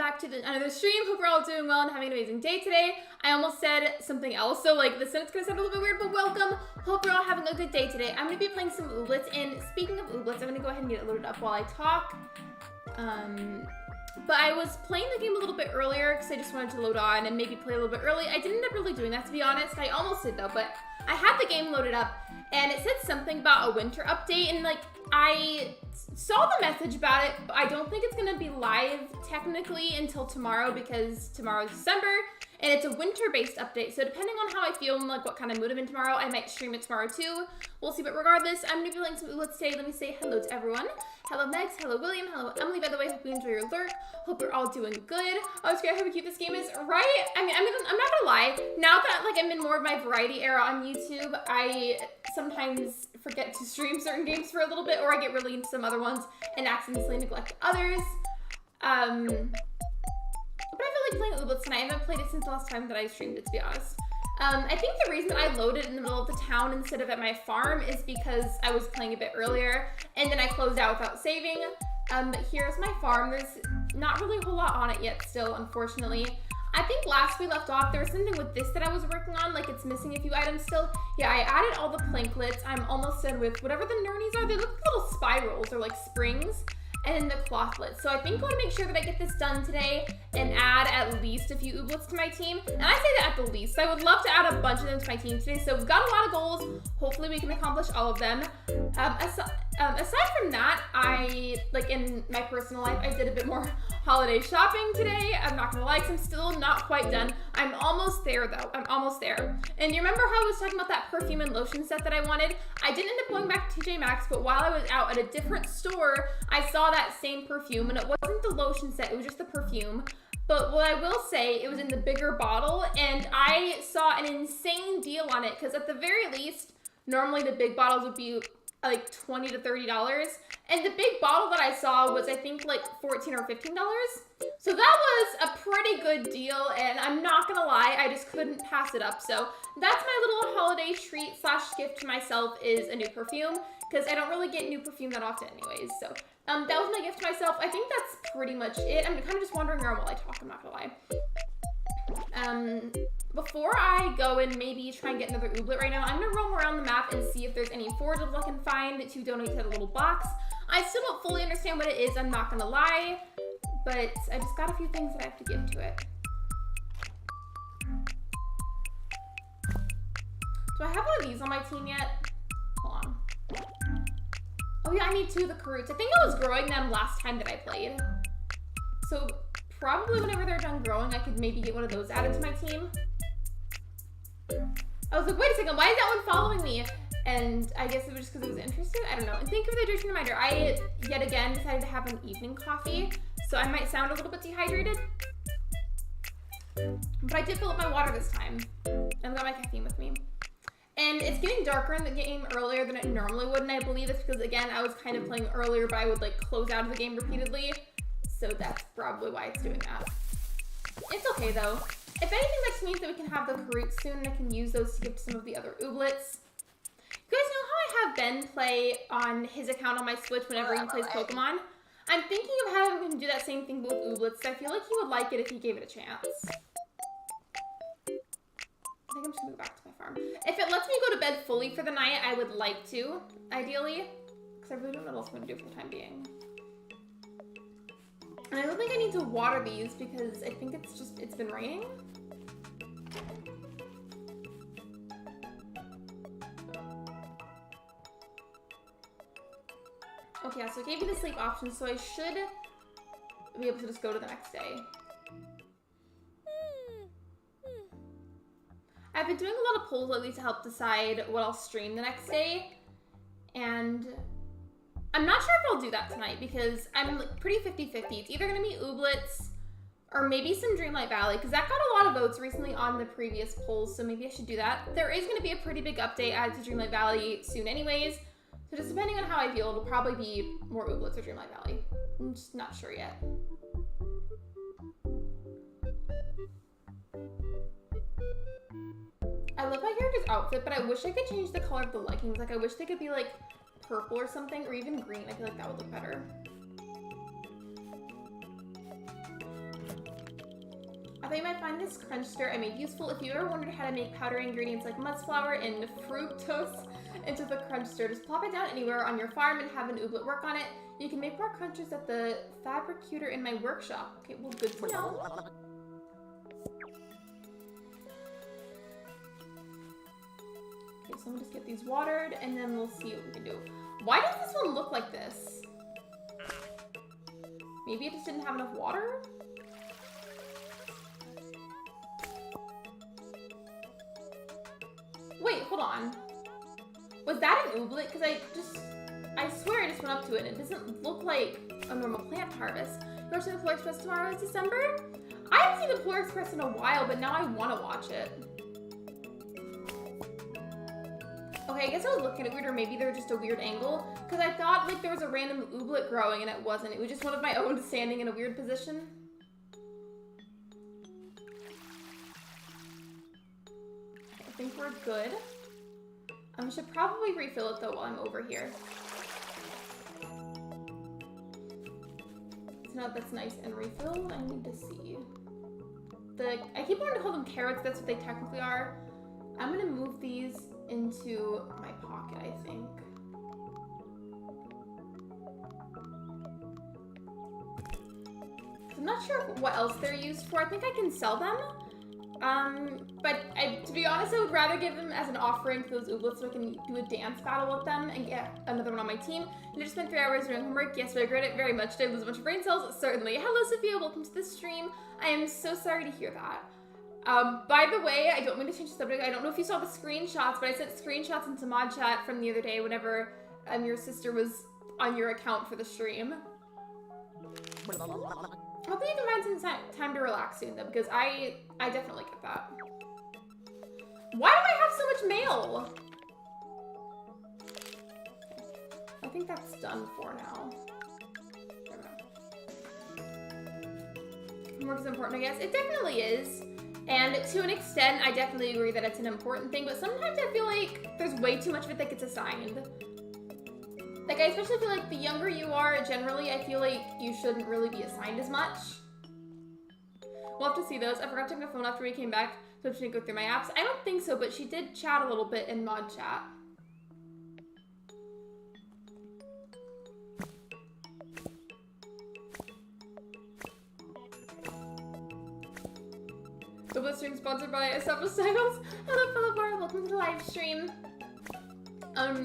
back to another stream. Hope we're all doing well and having an amazing day today. I almost said something else, so like the sentence could have sounded a little bit weird, but welcome. Hope you're all having a good day today. I'm going to be playing some Ooblets, and speaking of Ooblets, I'm going to go ahead and get it loaded up while I talk. But I was playing the game a little bit earlier because I just wanted to load on and maybe play a little bit early. I didn't end up really doing that, to be honest. I almost did though, but I had the game loaded up and it said something about a winter update, and like I saw the message about it, but I don't think it's gonna be live technically until tomorrow because tomorrow's December and it's a winter-based update. So depending on how I feel and like what kind of mood I'm in tomorrow, I might stream it tomorrow too. We'll see, but regardless, I'm gonna be playing some Ooblets today. Let me say hello to everyone. Hello Megs, hello William, hello Emily, by the way. Hope you enjoy your lurk. Hope you're all doing good. I was scared how cute this game is, right? I mean, I'm not gonna lie. Now that like I'm in more of my variety era on YouTube, I sometimes forget to stream certain games for a little bit, or I get really into some other ones and accidentally neglect others. But I feel like playing Ooblets tonight. I haven't played it since the last time that I streamed it, to be honest. I think the reason that I loaded in the middle of the town instead of at my farm is because I was playing a bit earlier and then I closed out without saving. But here's my farm. There's not really a whole lot on it yet still, unfortunately. I think last we left off, there was something with this that I was working on, like it's missing a few items still. Yeah, I added all the planklets. I'm almost done with whatever the nernies are. They look like little spirals or like springs. And the clothlets. So I think I want to make sure that I get this done today and add at least a few Ooblets to my team. And I say that at the least. I would love to add a bunch of them to my team today. So we've got a lot of goals. Hopefully we can accomplish all of them. Aside from that, I, like in my personal life, I did a bit more holiday shopping today. I'm not gonna lie, because I'm still not quite done. I'm almost there though, I'm almost there. And you remember how I was talking about that perfume and lotion set that I wanted? I didn't end up going back to TJ Maxx, but while I was out at a different store, I saw that same perfume, and it wasn't the lotion set, it was just the perfume. But what I will say, it was in the bigger bottle, and I saw an insane deal on it, because at the very least, normally the big bottles would be like $20 to $30, and the big bottle that I saw was I think like $14 or $15. So that was a pretty good deal, and I'm not gonna lie, I just couldn't pass it up. So that's my little holiday treat slash gift to myself, is a new perfume, because I don't really get new perfume that often anyways. So that was my gift to myself. I think that's pretty much it. I'm kind of just wandering around while I talk, I'm not gonna lie. Before I go and maybe try and get another Ooblet right now, I'm gonna roam around the map and see if there's any forageables I can find to donate to the little box. I still don't fully understand what it is, I'm not gonna lie, but I just got a few things that I have to give to it. Do I have one of these on my team yet? Hold on. Oh yeah, I need 2 of the Karoots. I think I was growing them last time that I played. So probably whenever they're done growing, I could maybe get one of those added to my team. I was like, wait a second, why is that one following me? And I guess it was just because it was interested. I don't know. And thank you for the Hydrate Reminder. I, yet again, decided to have an evening coffee, so I might sound a little bit dehydrated. But I did fill up my water this time. And I've got my caffeine with me. And it's getting darker in the game earlier than it normally would, and I believe it's because, again, I was kind of playing earlier, but I would, like, close out of the game repeatedly. So that's probably why it's doing that. It's okay, though. If anything, that just means that we can have the Karoots soon, and I can use those to give to some of the other Ooblets. You guys know how I have Ben play on his account on my Switch whenever he plays Pokemon? I'm thinking of having him do that same thing with Ooblets. I feel like he would like it if he gave it a chance. I think I'm just gonna go back to my farm. If it lets me go to bed fully for the night, I would like to, ideally. Because I really don't know what else I'm gonna do for the time being. And I don't think I need to water these because I think it's been raining. Okay, yeah, so it gave me the sleep option, so I should be able to just go to the next day. I've been doing a lot of polls lately to help decide what I'll stream the next day, and I'm not sure if I'll do that tonight because I'm like pretty 50-50. It's either gonna be Ooblets or maybe some Dreamlight Valley, because that got a lot of votes recently on the previous polls, so maybe I should do that. There is gonna be a pretty big update added to Dreamlight Valley soon anyways, so just depending on how I feel, it'll probably be more Ooblets or Dreamlight Valley. I'm just not sure yet. I love my character's outfit, but I wish I could change the color of the leggings. Like, I wish they could be like purple or something, or even green. I feel like that would look better. thought you might find this crunch stir I made useful. If you ever wondered how to make powdery ingredients like musk flour and fructose into the crunch stir, just plop it down anywhere on your farm and have an ooblet work on it. You can make more crunches at the fabricator in my workshop. Okay, well, good to know. Okay, so I'm gonna just get these watered and then we'll see what we can do. Why does this one look like this? Maybe it just didn't have enough water? Wait, hold on. Was that an ooblet? Because I swear I just went up to it and it doesn't look like a normal plant harvest. You're watching the Polar Express tomorrow is December? I haven't seen the Polar Express in a while, but now I want to watch it. Okay, I guess I was looking at it weird, or maybe they were just a weird angle. Because I thought like there was a random ooblet growing and it wasn't. It was just one of my own standing in a weird position. I think we're good. I should probably refill it though while I'm over here. So now that's nice and refilled, I need to see. I keep wanting to call them carrots, that's what they technically are. I'm gonna move these into my pocket, I think. I'm not sure what else they're used for. I think I can sell them. But to be honest, I would rather give them as an offering to those ooblets so I can do a dance battle with them and get another one on my team. And I just spent 3 hours doing homework. Yes, I regret it very much. Did I lose a bunch of brain cells? Certainly. Hello, Sophia. Welcome to the stream. I am so sorry to hear that. By the way, I don't mean to change the subject. I don't know if you saw the screenshots, but I sent screenshots into mod chat from the other day whenever your sister was on your account for the stream. Hopefully you can find some time to relax soon though, because I definitely get that. Why do I have so much mail? I think that's done for now. Homework is important, I guess. It definitely is. And to an extent, I definitely agree that it's an important thing, but sometimes I feel like there's way too much of it that gets assigned. Like, I especially feel like the younger you are, generally, I feel like you shouldn't really be assigned as much. We'll have to see those. I forgot to take my phone after we came back, so I didn't go through my apps. I don't think so, but she did chat a little bit in mod chat. The Blistering sponsored by Established Titles. Hello, Philip Bar. Welcome to the live stream.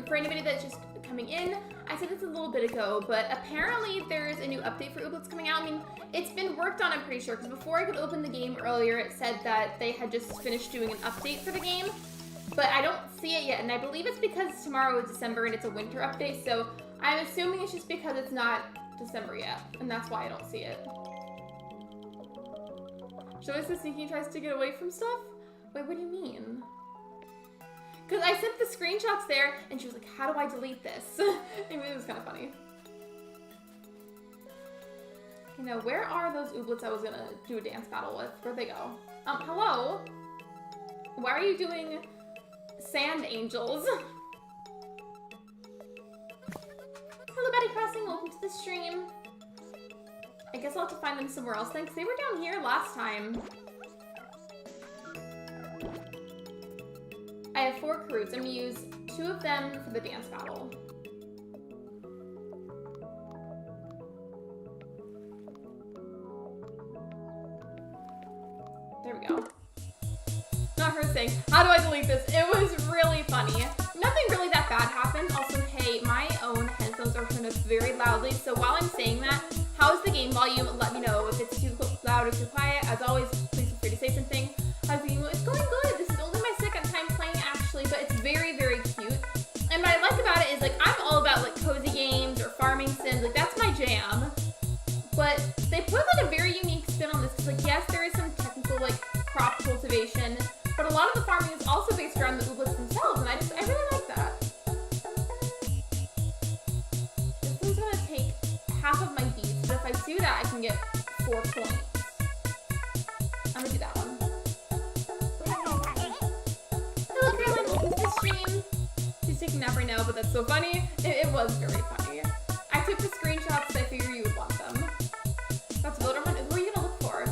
For anybody that's just coming in, I said this a little bit ago, but apparently there's a new update for Ooblets coming out. I mean, it's been worked on, I'm pretty sure, because before I could open the game earlier, it said that they had just finished doing an update for the game, but I don't see it yet, and I believe it's because tomorrow is December and it's a winter update, so I'm assuming it's just because it's not December yet, and that's why I don't see it. Should I say Sneaky tries to get away from stuff? Wait, what do you mean? Because I sent the screenshots there, and she was like, how do I delete this? I mean, it was kind of funny. You know, where are those ooblets I was going to do a dance battle with? Where'd they go? Hello? Why are you doing sand angels? Hello, Betty Crossing. Welcome to the stream. I guess I'll have to find them somewhere else then, because they were down here last time. I have 4 crews. I'm going to use 2 of them for the dance battle. There we go. Not her saying, how do I delete this? It was really funny. Nothing really that bad happened. Also, hey, my own headphones are turned up very loudly, so while I'm saying that, how's the game volume? Let me know if it's too loud or too quiet. As always, please feel free to say something. How's the game? It's going good. This is only my 2nd time playing, actually, but it's very, very cute. And what I like about it is, like, I'm all about, like, cozy games or farming sims. Like, that's my jam. But they put, like, a very unique spin on this. Because, like, yes, there is some technical, like, crop cultivation, but a lot of the farming is also based around the ooblets themselves, and I really like that. This one's gonna take half of my beads, but if I do that, I can get 4 points. I'm gonna do that one. Hello, Caroline, welcome to the stream. She's taking a nap right now, but that's so funny. It was very funny. I took the screenshots, so I figured you would want them. That's voter one. Who are you gonna look for?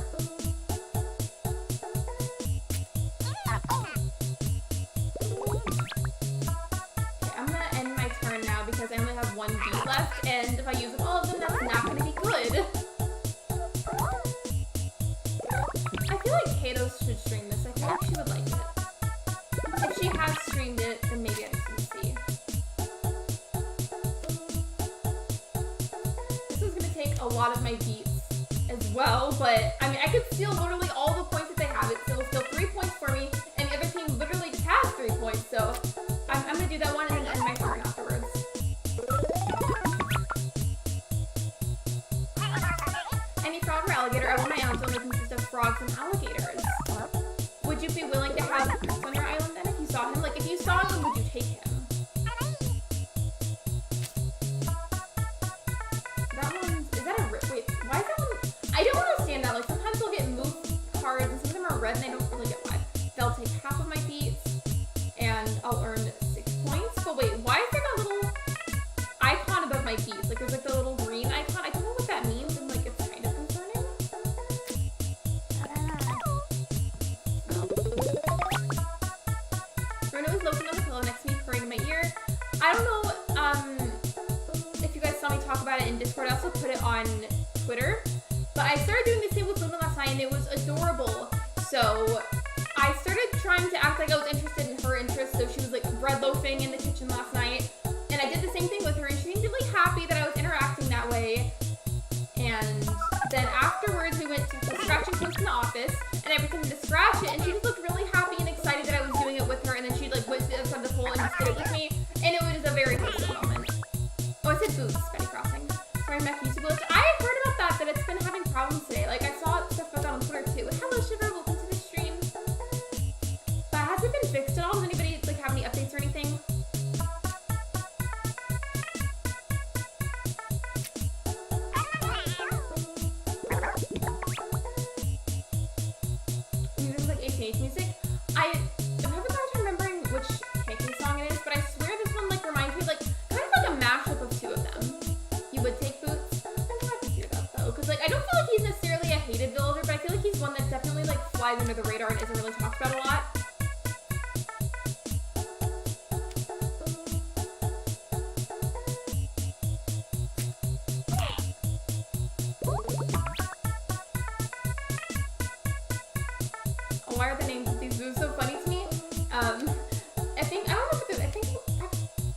she has streamed it, then maybe I just didn't see. This is gonna take a lot of my beats as well, but I mean, I could steal literally all the points that they have. It will steal 3 points for me, and the other team literally just has 3 points, so I'm gonna do that one and then end my turn afterwards. Any frog or alligator? I want my island to only consist of frogs and alligators. Would you be willing to have pets on your island then if you saw him? Like, if you saw him, would you take him? That one's, is that a rip? Wait, why is that one? I don't understand that. Like, sometimes they'll get move cards and some of them are red and I don't really get why. They'll take half of my beats and I'll earn 6 points. But wait, why is there a little icon above my beats? Like, there's like the little green icon. I don't know what that means and like, it's kind of concerning. Bruno is loafing on the pillow next to me, purring in my ear. I don't know if you guys saw me talk about it in Discord. I also put it on Twitter. But I started doing this thing with Luna last night and it was adorable. So I started trying to act like I was interested in her interests. So she was like bread loafing in the kitchen last night. And I did the same thing with her and she seemed really happy that I was interacting that way. And then afterwards we went to the scratching post in the office and I pretended to scratch it and she just looked really happy and excited that I was doing it with her, and then she like went to the other side of the pole and just did it with me, and it was a very wholesome moment. Oh, I said boots, Betty Crossing. Sorry, Mac used to glitch. I heard about that it's been having problems today. Like I saw stuff about that on Twitter too. Hello Shiver, welcome to the stream. But has it been fixed at all? Does anybody like have any updates or anything? There's like ACH music. I'm having a hard time remembering which Taking song it is, but I swear this one like reminds me of like kind of like a mashup of two of them. You would take boots. I'm glad to hear that though, because like I don't feel like he's necessarily a hated villager, but I feel like he's one that definitely like flies under the radar and isn't really talked about a lot. Why are the names of these moves so funny to me?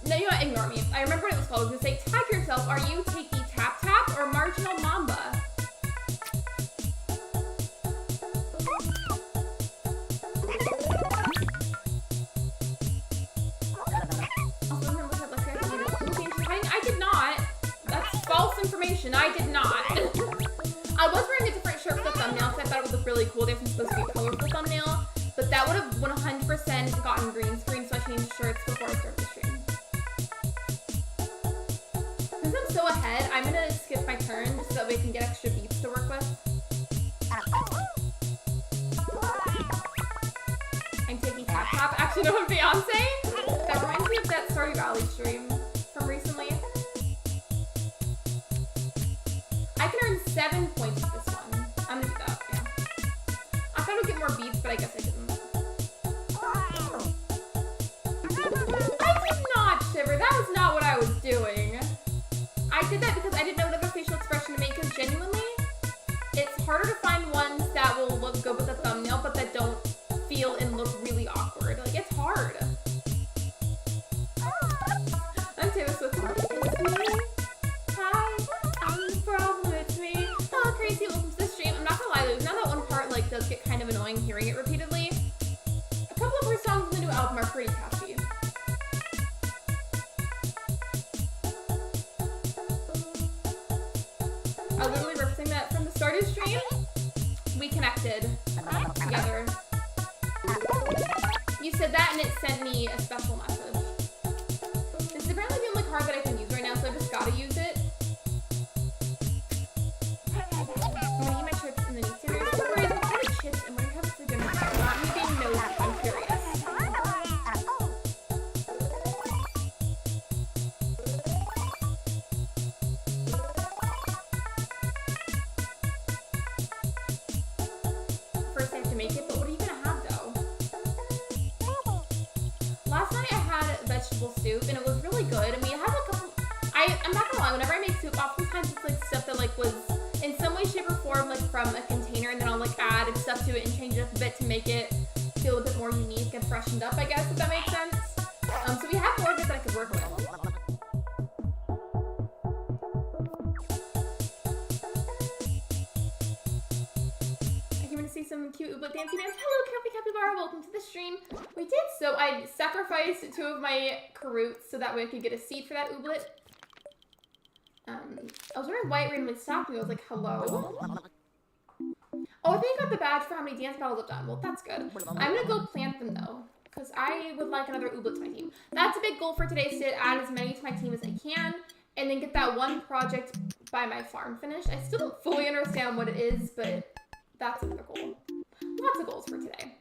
No, you know what, ignore me. I remember what it was called. I was gonna say, tag yourself, are you Takey Tap Tap or Marginal Mamba? I did not. That's false information. I did not. I was wearing a different shirt for the thumbnail because I thought it would look really cool. There's supposed to be a colorful thumbnail, but that would have 100% gotten green screen, so I changed shirts before I started the stream. Since I'm so ahead, I'm gonna skip my turn just so that way I can get extra beats to work with. I'm taking Tap Tap. Actually, no, I'm Beyonce. That reminds me of that Stardew Valley stream from recently. I can earn 7 points with this one. I'm gonna do that, yeah. I thought I would get more beats, but I guess I didn't. I did not, Shiver. That was not what I was doing. I did that because I didn't know another facial expression to make, because genuinely, it's harder to find ones that will look good with the thumbnail, but that don't feel and look really awkward. Like, it's hard. I'm Taylor Swift. It's me. Hi. I'm the problem. It's me. Oh, crazy. Welcome to the stream. I'm not gonna lie, though. Now that one part, like, does get kind of annoying hearing it repeatedly. A couple of her songs in the new album are pretty catchy. I was literally referencing that from the Stardew stream. We connected together. You said that and it sent me a special message. This is apparently the only card that I can use right now, so I just gotta use it. I'm gonna eat my chips in the meat dinner. What kind of chips and what do you have for dinner? Not me being nosy, I'm curious. First I have to make it, but what are you gonna have though? Last night I had vegetable soup and it was really good. I mean, it has a couple, I'm not gonna lie, whenever I make soup, oftentimes it's like stuff that like was in some way, shape, or form like from a container, and then I'll like add stuff to it and change it up a bit to make it feel feel a bit more unique and freshened up, I guess, if that makes sense. So we have more of it that I could work with. Some cute Ooblet dancing dance. Hello, Cappy Capybara. Welcome to the stream. We did so. I sacrificed 2 of my Karoots so that way I could get a seed for that Ooblet. I was wondering why it randomly stopped me. I was like, hello? Oh, I think I got the badge for how many dance battles I've done. Well, that's good. I'm gonna go plant them though, because I would like another Ooblet to my team. That's a big goal for today, is to add as many to my team as I can, and then get that one project by my farm finished. I still don't fully understand what it is, but that's another goal. Lots of goals for today.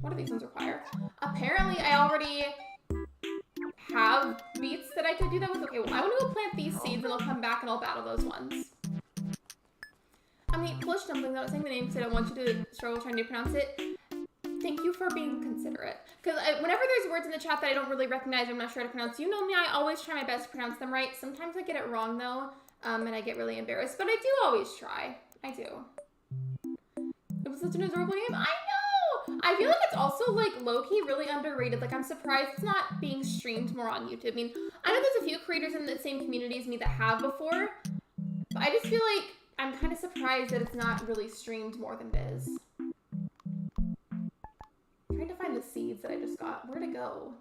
What do these ones require? Apparently, I already have beets that I could do that with. Okay, well, I want to go plant these seeds, and I'll come back and I'll battle those ones. I mean, Polish dumpling, I'm not saying the name because I don't want you to struggle trying to pronounce it. Thank you for being considerate. Because whenever there's words in the chat that I don't really recognize, I'm not sure how to pronounce. You know me, I always try my best to pronounce them right. Sometimes I get it wrong, though, and I get really embarrassed. But I do always try. I do. It was such an adorable game. I know! I feel like it's also, like, low-key really underrated. Like, I'm surprised it's not being streamed more on YouTube. I mean, I know there's a few creators in the same community as me that have before, but I just feel like I'm kind of surprised that it's not really streamed more than it is. I'm trying to find the seeds that I just got. Where'd it go?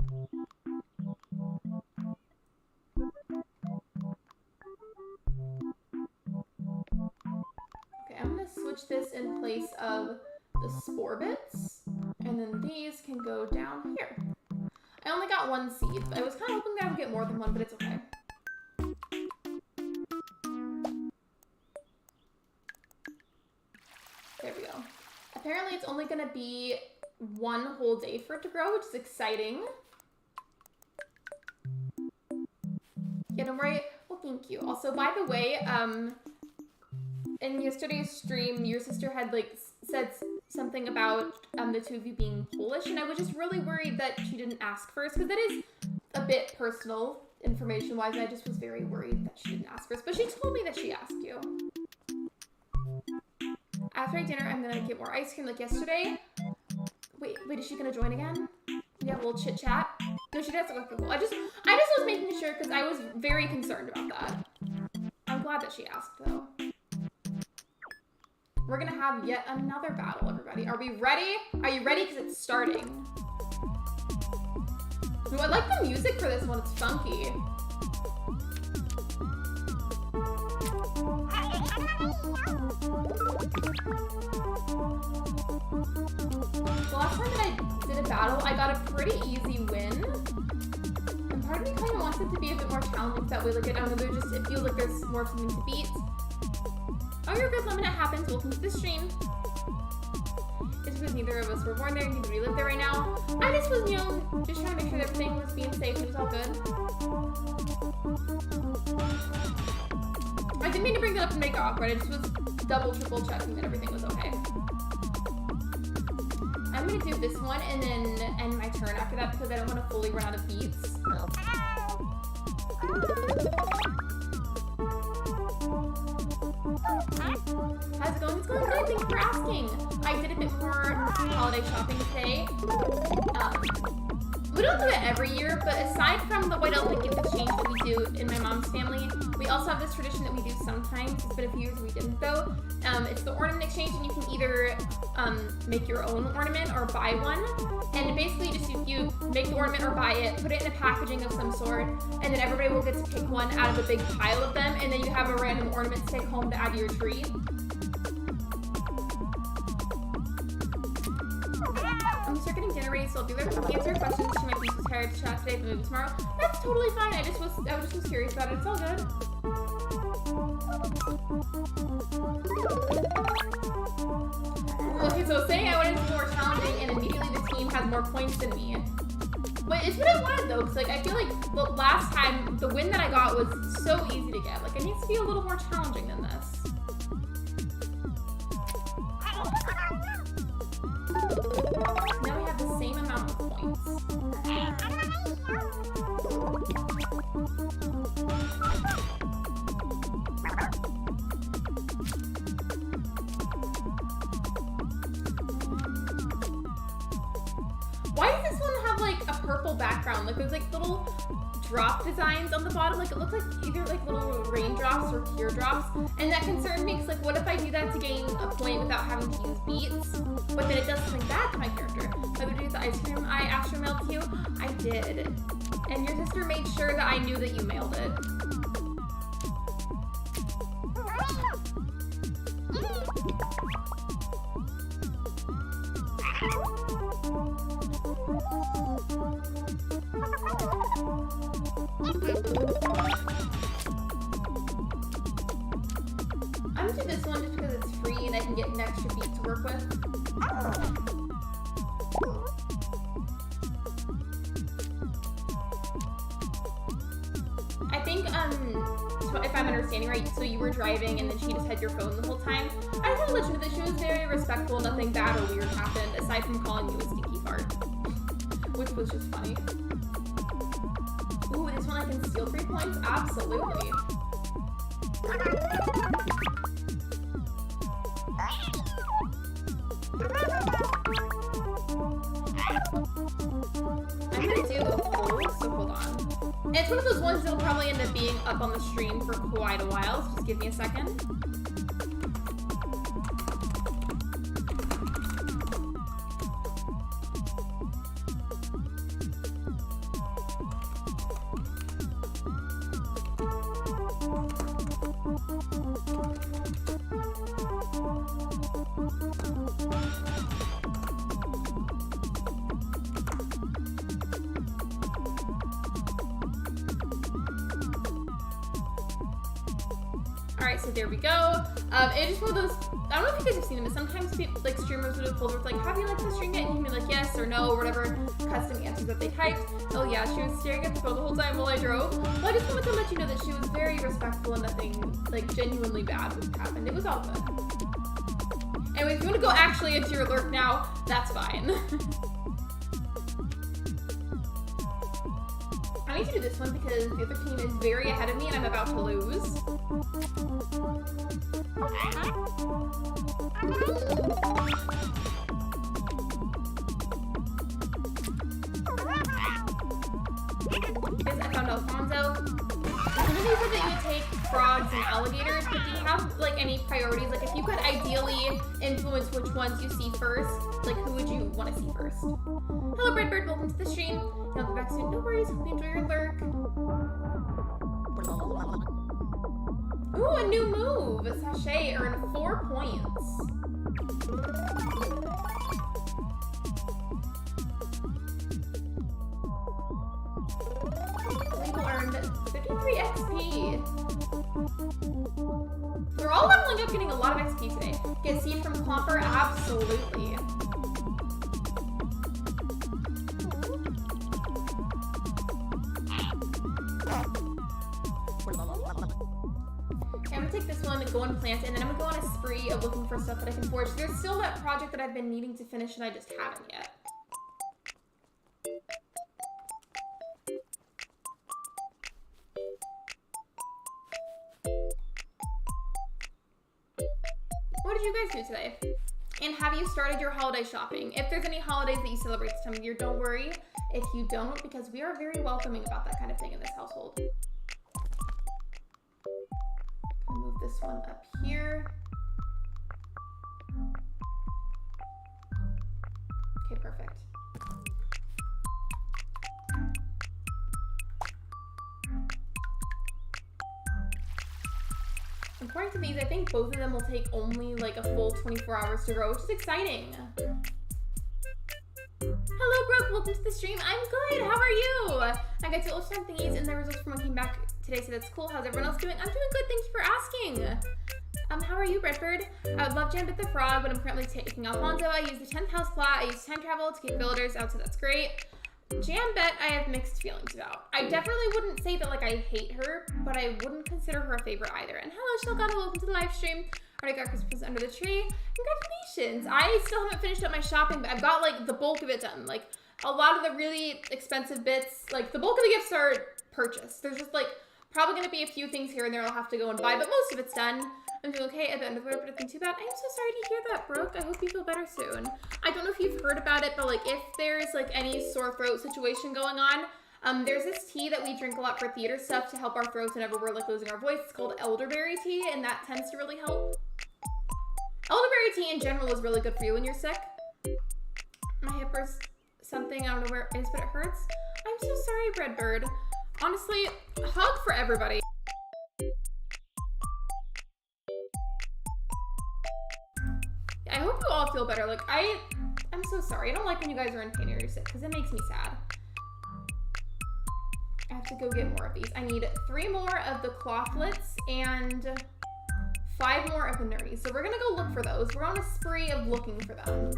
Okay, I'm gonna switch this in place of the spore bits, and then these can go down here. I only got 1 seed. I was kind of hoping that I would get more than 1, but it's okay. There we go. Apparently it's only gonna be 1 whole day for it to grow, which is exciting. Yeah, don't worry. Well, thank you. Also, by the way, in yesterday's stream, your sister had, like, said something about the 2 of you being Polish, and I was just really worried that she didn't ask first, because that is a bit personal information-wise, and I just was very worried that she didn't ask first, but she told me that she asked you. After dinner, I'm gonna get more ice cream like yesterday. Wait, is she gonna join again? Yeah, a little chit chat. No, she doesn't look cool. I just was making sure because I was very concerned about that. I'm glad that she asked though. We're gonna have yet another battle, everybody. Are we ready? Are you ready? Because it's starting. Ooh, I like the music for this one. It's funky. The last time that I did a battle, I got a pretty easy win. And part of me kind of wants it to be a bit more challenging that way. Like, I don't know, it feels like there's more something to beat. Oh, you're good, Lemon, it happens. Welcome to the stream. It's because neither of us were born there and neither we live there right now. I just was, you know, just trying to make sure that everything was being safe and it was all good. I didn't mean to bring that up and make it awkward. I just was double, triple checking that everything was okay. I'm gonna do this one and then end my turn after that because I don't want to fully run out of beats. How's it going? It's going good. Thanks for asking. I did a bit more holiday shopping today. We don't do it every year, but aside from the white elephant gift exchange that we do in my mom's family, we also have this tradition that we do sometimes. It's been a few years we didn't though. It's the ornament exchange, and you can either make your own ornament or buy one. And basically just if you make the ornament or buy it, put it in a packaging of some sort, and then everybody will get to pick one out of a big pile of them, and then you have a random ornament to take home to add to your tree. I'm gonna start getting dinner ready, so I'll be there to answer questions. She might be too tired to chat today, but maybe tomorrow. That's totally fine. I just was curious about it. It's all good. Okay, so saying I wanted to be more challenging, and immediately the team has more points than me. But it's what I wanted though, because like I feel like the last time the win that I got was so easy to get. Like it needs to be a little more challenging than this. Now we have the same amount of points. background. Like there's like little drop designs on the bottom. Like it looks like either like little raindrops or teardrops. And that concerned me because like what if I do that to gain a point without having to use beats? But then it does something bad to my character. The other day the ice cream I astro mailed to you, I did. And your sister made sure that I knew that you mailed it. I'm gonna do this one just because it's free and I can get an extra beat to work with. I think, if I'm understanding right, so you were driving and then she just had your phone the whole time. I just want to let you know that she was very respectful, nothing bad or weird happened, aside from calling you a stinky fart. Which was just funny. Ooh, this one I can steal 3 points? Absolutely. I'm gonna do a poll, so hold on. And it's one of those ones that'll probably end up being up on the stream for quite a while, so just give me a second. Alright, so there we go. It's just one of those, I don't know if you guys have seen them, but sometimes people, like streamers would have pulled with like, have you liked the stream yet? And you can be like, yes or no, or whatever custom answers that they typed. Oh yeah, she was staring at the phone the whole time while I drove. Well, I just wanted to let you know that she was very respectful and nothing like genuinely bad would happen. It was all good. Anyway, if you want to go actually into your lurk now, that's fine. I need to do this one because the other team is very ahead of me and I'm about to lose. Because I found Alfonso. Somebody said that you would take frogs and alligators, but do you have like any priorities? Like if you could ideally influence which ones you see first, like who would you want to see first? Hello Breadbird, welcome to the stream. I'll be back soon. No worries, hope you enjoy your lurk. Ooh, a new move! A sachet earned 4 points. People earned 53 XP. They're all leveling up, getting a lot of XP today. Get seed from Clomper? Absolutely. Okay, I'm gonna take this one and go and plant it, and then I'm gonna go on a spree of looking for stuff that I can forge. There's still that project that I've been needing to finish and I just haven't yet. What did you guys do today? And have you started your holiday shopping? If there's any holidays that you celebrate this time of year, don't worry if you don't, because we are very welcoming about that kind of thing in this household. I'll move this one up here. Okay, perfect. According to these, I think both of them will take only like a full 24 hours to grow, which is exciting. Hello, Brooke. Welcome to the stream. I'm good. How are you? I got to lunchtime thingies and the results from when I came back today, so that's cool. How's everyone else doing? I'm doing good. Thank you for asking. How are you, Redbird? I would love Jambit the Frog, but I'm currently taking Alfonso. I use the 10th house plot. I use time travel to kick villagers out, so that's great. Jambet, I have mixed feelings about. I definitely wouldn't say that like I hate her, but I wouldn't consider her a favorite either. And hello, Shelgana, welcome to the live stream. Already got Christmas under the tree. Congratulations. I still haven't finished up my shopping, but I've got like the bulk of it done. Like a lot of the really expensive bits, like the bulk of the gifts are purchased. There's just like Probably gonna be a few things here and there I'll have to go and buy, but most of it's done. I'm doing okay. I've ended up nothing too bad. I'm so sorry to hear that, Brooke. I hope you feel better soon. I don't know if you've heard about it, but like if there's like any sore throat situation going on, there's this tea that we drink a lot for theater stuff to help our throats whenever we're like losing our voice. It's called elderberry tea, and that tends to really help. Elderberry tea in general is really good for you when you're sick. My hip hurts something. I don't know where it is, but it hurts. I'm so sorry, Redbird. Honestly, hug for everybody. I hope you all feel better. Like, I'm so sorry. I don't like when you guys are in pain or you're sick because it makes me sad. I have to go get more of these. I need 3 more of the clothlets and 5 more of the nerdies. So we're gonna go look for those. We're on a spree of looking for them.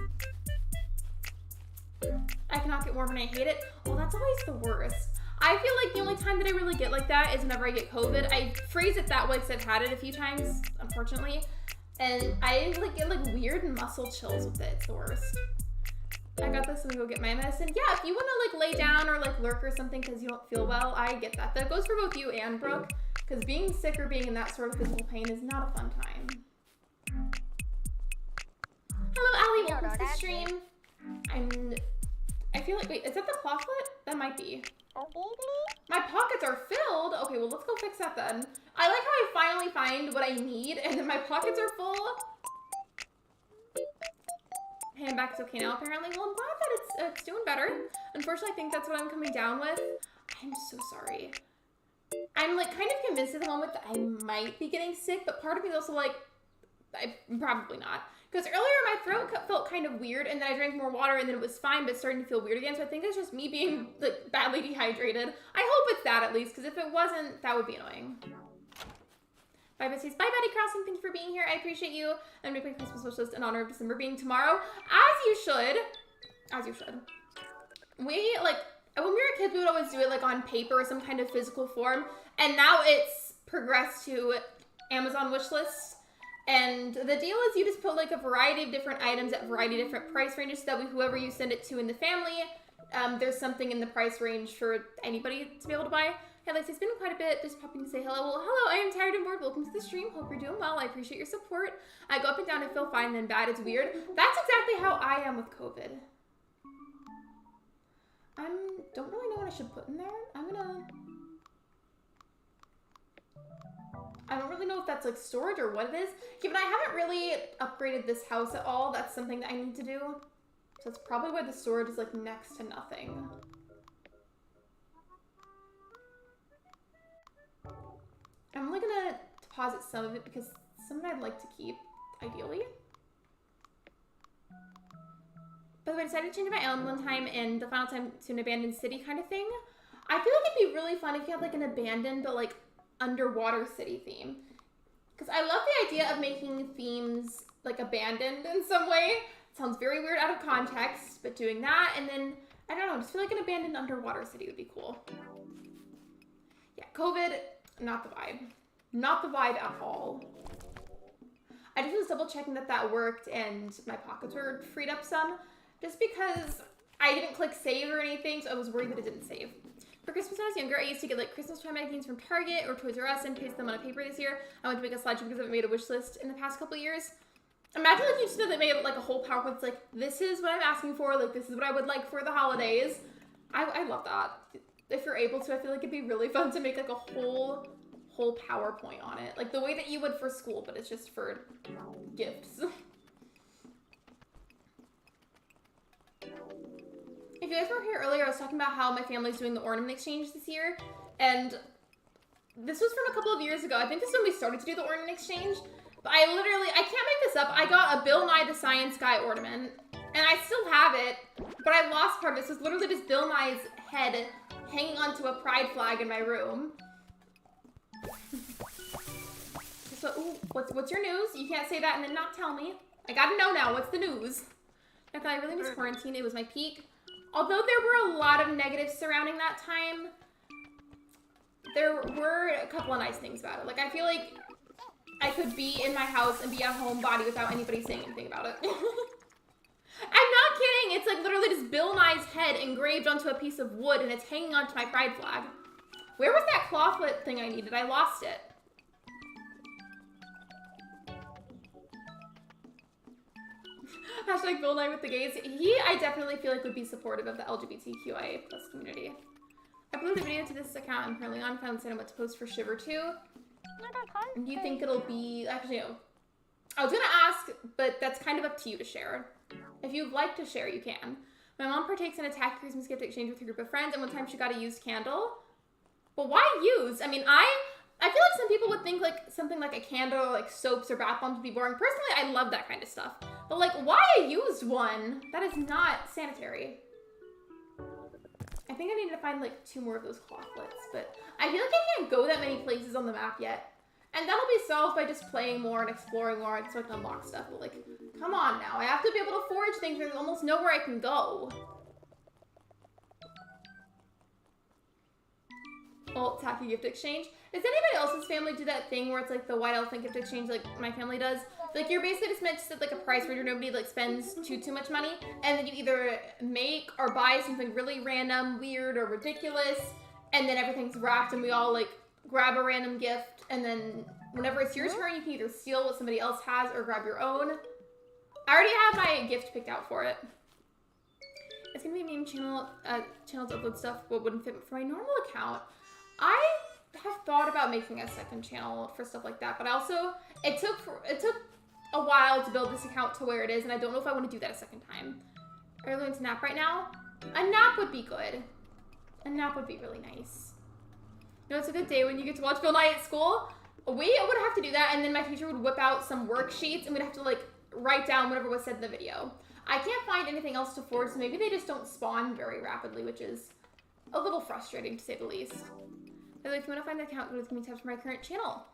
I cannot get warm and I hate it. Oh, that's always the worst. I feel like the only time that I really get like that is whenever I get COVID. I phrase it that way because I've had it a few times, unfortunately. And I like get like weird muscle chills with it. It's the worst. I got this. Let me go get my medicine. Yeah, if you want to like lay down or like lurk or something because you don't feel well, I get that. That goes for both you and Brooke, because being sick or being in that sort of physical pain is not a fun time. Hello, Allie. Welcome to the stream. I feel like, wait, is that the clothlet? That might be. My pockets are filled. Okay, well, let's go fix that then. I like how I finally find what I need and then my pockets are full. Handbag's okay now, apparently. Well, I'm glad that it's doing better. Unfortunately, I think that's what I'm coming down with. I'm so sorry. I'm like kind of convinced at the moment that I might be getting sick, but part of me is also like, I'm probably not. Because earlier my throat felt kind of weird, and then I drank more water, and then it was fine, but it's starting to feel weird again. So I think it's just me being like badly dehydrated. I hope it's that at least, because if it wasn't, that would be annoying. Bye, Besties. Bye, Betty Crossing. Thank you for being here. I appreciate you. I'm making Christmas wish list in honor of December being tomorrow, as you should. As you should. We like when we were kids, we would always do it like on paper or some kind of physical form, and now it's progressed to Amazon wish lists. And the deal is you just put like a variety of different items at a variety of different price ranges so that way whoever you send it to in the family, there's something in the price range for anybody to be able to buy. Hey, Lexi, it's been quite a bit. Just popping to say hello. Well, hello, I am tired and bored. Welcome to the stream. Hope you're doing well. I appreciate your support. I go up and down and feel fine, then bad. It's weird. That's exactly how I am with COVID. Don't really know what I should put in there. I don't really know if that's like storage or what it is. Given I haven't really upgraded this house at all, that's something that I need to do. So that's probably why the storage is like next to nothing. I'm only gonna deposit some of it because some of it I'd like to keep, ideally. By the way, I decided to change my island one time and the final time to an abandoned city kind of thing. I feel like it'd be really fun if you had like an abandoned but like underwater city theme. Because I love the idea of making themes like abandoned in some way. It sounds very weird out of context, but doing that and then, I don't know, just feel like an abandoned underwater city would be cool. Yeah, COVID, not the vibe. Not the vibe at all. I just was double checking that that worked and my pockets were freed up some. Just because I didn't click save or anything, so I was worried that it didn't save. For Christmas when I was younger, I used to get like Christmas toy magazines from Target or Toys R Us and paste them on a paper this year. I went to make a slideshow because I haven't made a wish list in the past couple of years. Imagine like you just made like a whole PowerPoint. It's like, this is what I'm asking for. Like, this is what I would like for the holidays. I love that. If you're able to, I feel like it'd be really fun to make like a whole PowerPoint on it. Like the way that you would for school, but it's just for gifts. If you guys were here earlier, I was talking about how my family's doing the ornament exchange this year, and this was from a couple of years ago. I think this is when we started to do the ornament exchange, but I can't make this up. I got a Bill Nye the Science Guy ornament, and I still have it, but I lost part of it. This was literally just Bill Nye's head hanging onto a pride flag in my room. So, ooh, what's your news? You can't say that and then not tell me. I gotta know now. What's the news? Okay, I really miss quarantine. It was my peak. Although there were a lot of negatives surrounding that time, there were a couple of nice things about it. Like, I feel like I could be in my house and be a homebody without anybody saying anything about it. I'm not kidding. It's like literally just Bill Nye's head engraved onto a piece of wood and it's hanging onto my pride flag. Where was that clothlet thing I needed? I lost it. Hashtag Bill Nye with the gays. I definitely feel like would be supportive of the LGBTQIA plus community. I uploaded a video to this account I'm currently on. Found what to post for Shiver 2. Do you think it'll be... Actually, no. I was gonna ask, but that's kind of up to you to share. If you'd like to share, you can. My mom partakes in a tacky Christmas gift exchange with her group of friends, and one time she got a used candle. But why used? I mean, I feel like some people would think like something like a candle, like soaps or bath bombs would be boring. Personally, I love that kind of stuff. But like, why a used one? That is not sanitary. I think I need to find like 2 more of those clothlets, but I feel like I can't go that many places on the map yet. And that'll be solved by just playing more and exploring more so I can unlock stuff. But like, come on now. I have to be able to forage things. There's almost nowhere I can go. Oh, tacky gift exchange. Does anybody else's family do that thing where it's like the white elephant gift exchange like my family does? Like you're basically just meant to set like a price where nobody like spends too much money. And then you either make or buy something really random, weird, or ridiculous. And then everything's wrapped and we all like grab a random gift. And then whenever it's your turn, you can either steal what somebody else has or grab your own. I already have my gift picked out for it. It's gonna be a meme channel, channel to upload stuff what wouldn't fit for my normal account. I have thought about making a second channel for stuff like that, but also it took a while to build this account to where it is, and I don't know if I want to do that a second time. Are you going to nap right now? A nap would be good. A nap would be really nice. You know, it's a good day when you get to watch Bill Nye at school. We would have to do that, and then my teacher would whip out some worksheets, and we'd have to like write down whatever was said in the video. I can't find anything else to forge, so maybe they just don't spawn very rapidly, which is a little frustrating to say the least. By the way, if you want to find the account, go to the community tab for my current channel.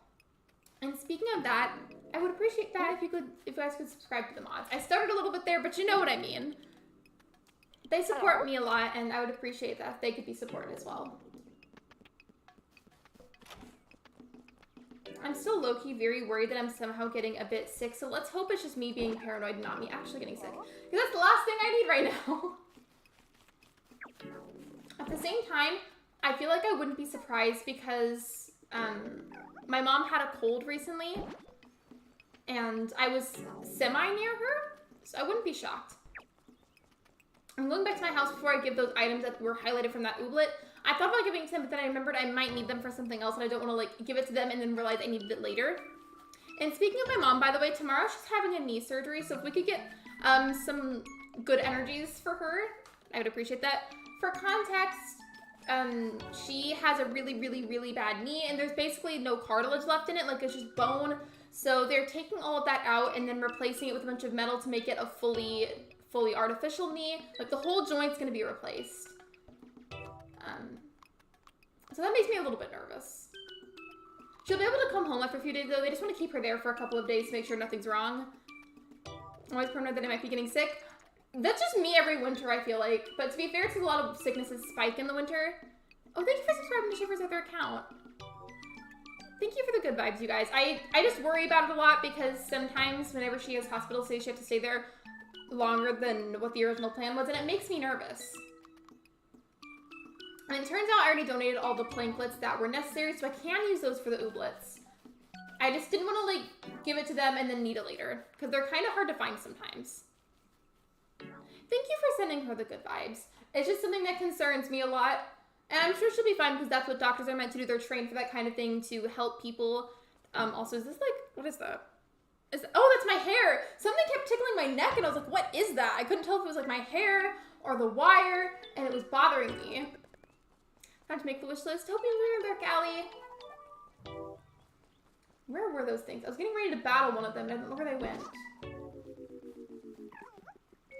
And speaking of that, I would appreciate that if you guys could subscribe to the mods. I started a little bit there, but you know what I mean. They support me a lot, and I would appreciate that if they could be supported as well. I'm still low-key very worried that I'm somehow getting a bit sick, so let's hope it's just me being paranoid and not me actually getting sick. Because that's the last thing I need right now. At the same time, I feel like I wouldn't be surprised because my mom had a cold recently and I was semi-near her, so I wouldn't be shocked. I'm going back to my house before I give those items that were highlighted from that ooblet. I thought about giving it to them, but then I remembered I might need them for something else and I don't want to like give it to them and then realize I needed it later. And speaking of my mom, by the way, tomorrow she's having a knee surgery, so if we could get some good energies for her, I would appreciate that. For context, she has a really bad knee and there's basically no cartilage left in it, like it's just bone. So they're taking all of that out and then replacing it with a bunch of metal to make it a fully artificial knee. Like the whole joint's gonna be replaced. So that makes me a little bit nervous. She'll be able to come home after a few days though. They just want to keep her there for a couple of days to make sure nothing's wrong. I'm always paranoid that I might be getting sick. That's just me every winter, I feel like. But to be fair, it's a lot of sicknesses spike in the winter. Oh, thank you for subscribing to Shiver's other account. Thank you for the good vibes, you guys. I just worry about it a lot because sometimes whenever she has hospital stays, she has to stay there longer than what the original plan was, and it makes me nervous. And it turns out I already donated all the planklets that were necessary, so I can use those for the ooblets. I just didn't want to, like, give it to them and then need it later, because they're kind of hard to find sometimes. Thank you for sending her the good vibes. It's just something that concerns me a lot. And I'm sure she'll be fine because that's what doctors are meant to do. They're trained for that kind of thing to help people. Also, is this like, what is that? Oh, that's my hair. Something kept tickling my neck and I was like, what is that? I couldn't tell if it was like my hair or the wire and it was bothering me. Time to make the wish list. Hope you enjoy your Lurk Alley. Where were those things? I was getting ready to battle one of them and I don't know where they went.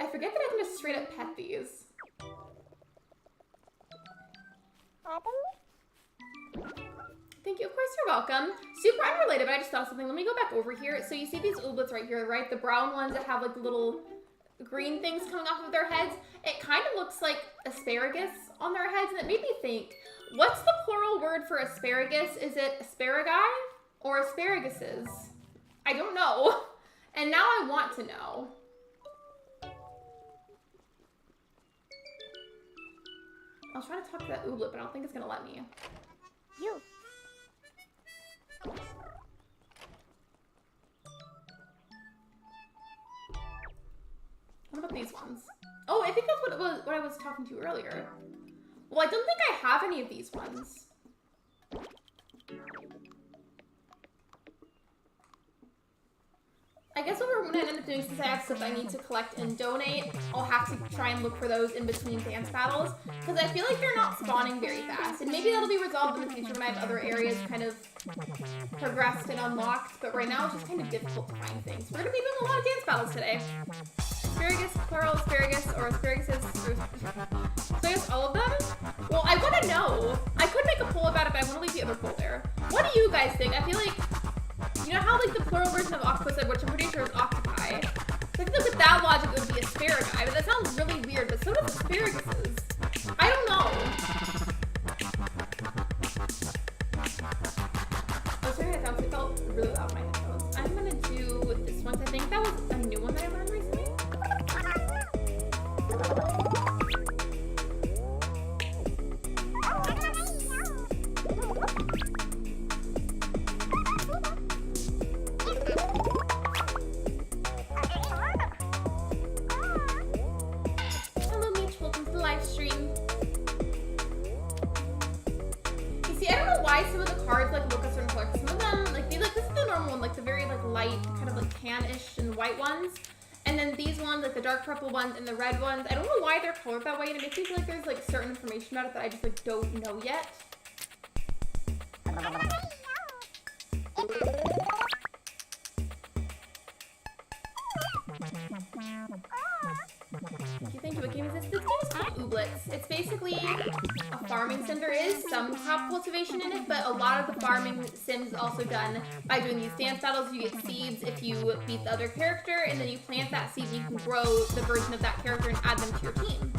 I forget that I can just straight up pet these. Thank you. Of course, you're welcome. Super unrelated, but I just thought of something. Let me go back over here. So you see these ooblets right here, right? The brown ones that have like the little green things coming off of their heads. It kind of looks like asparagus on their heads, and it made me think, what's the plural word for asparagus? Is it asparagi or asparaguses? I don't know. And now I want to know. I was trying to talk to that ooblet, but I don't think it's gonna let me. What about these ones? Oh, I think that's what I was talking to earlier. Well, I don't think I have any of these ones. I guess what we're gonna end up doing, since I have stuff I need to collect and donate, I'll have to try and look for those in between dance battles, because I feel like they're not spawning very fast. And maybe that'll be resolved in the future when I have other areas kind of progressed and unlocked, but right now it's just kind of difficult to find things. We're gonna be doing a lot of dance battles today. Asparagus, plural, asparagus, or asparaguses, asparagus, all of them? Well, I want to know. I could make a poll about it, but I want to leave the other poll there. What do you guys think? I feel like, you know how like the plural version of octopus, which I'm pretty sure is octopi. So I feel like with that logic, it would be asparagi, but that sounds really weird, but so does asparaguses. I don't know. Oh, sorry, that sounds, it felt really loud in my headphones. I'm gonna do this one. I think that was a new one that I learned recently. Hello, Meech. Welcome to the live stream. You see, I don't know why some of the cards like look a certain color. Some of them, like, this is the normal one, like the very like light, kind of like tan-ish and white ones. And then these ones, like the dark purple ones and the red ones, I don't know why they're colored that way, and it makes me feel like there's like certain information about it that I just like don't know yet. Thank you. What game is this? This game is called Ooblets. It's basically a farming sim. There is some crop cultivation in it, but a lot of the farming sims also done by doing these dance battles. You get seeds if you beat the other character, and then you plant that seed and you can grow the version of that character and add them to your team.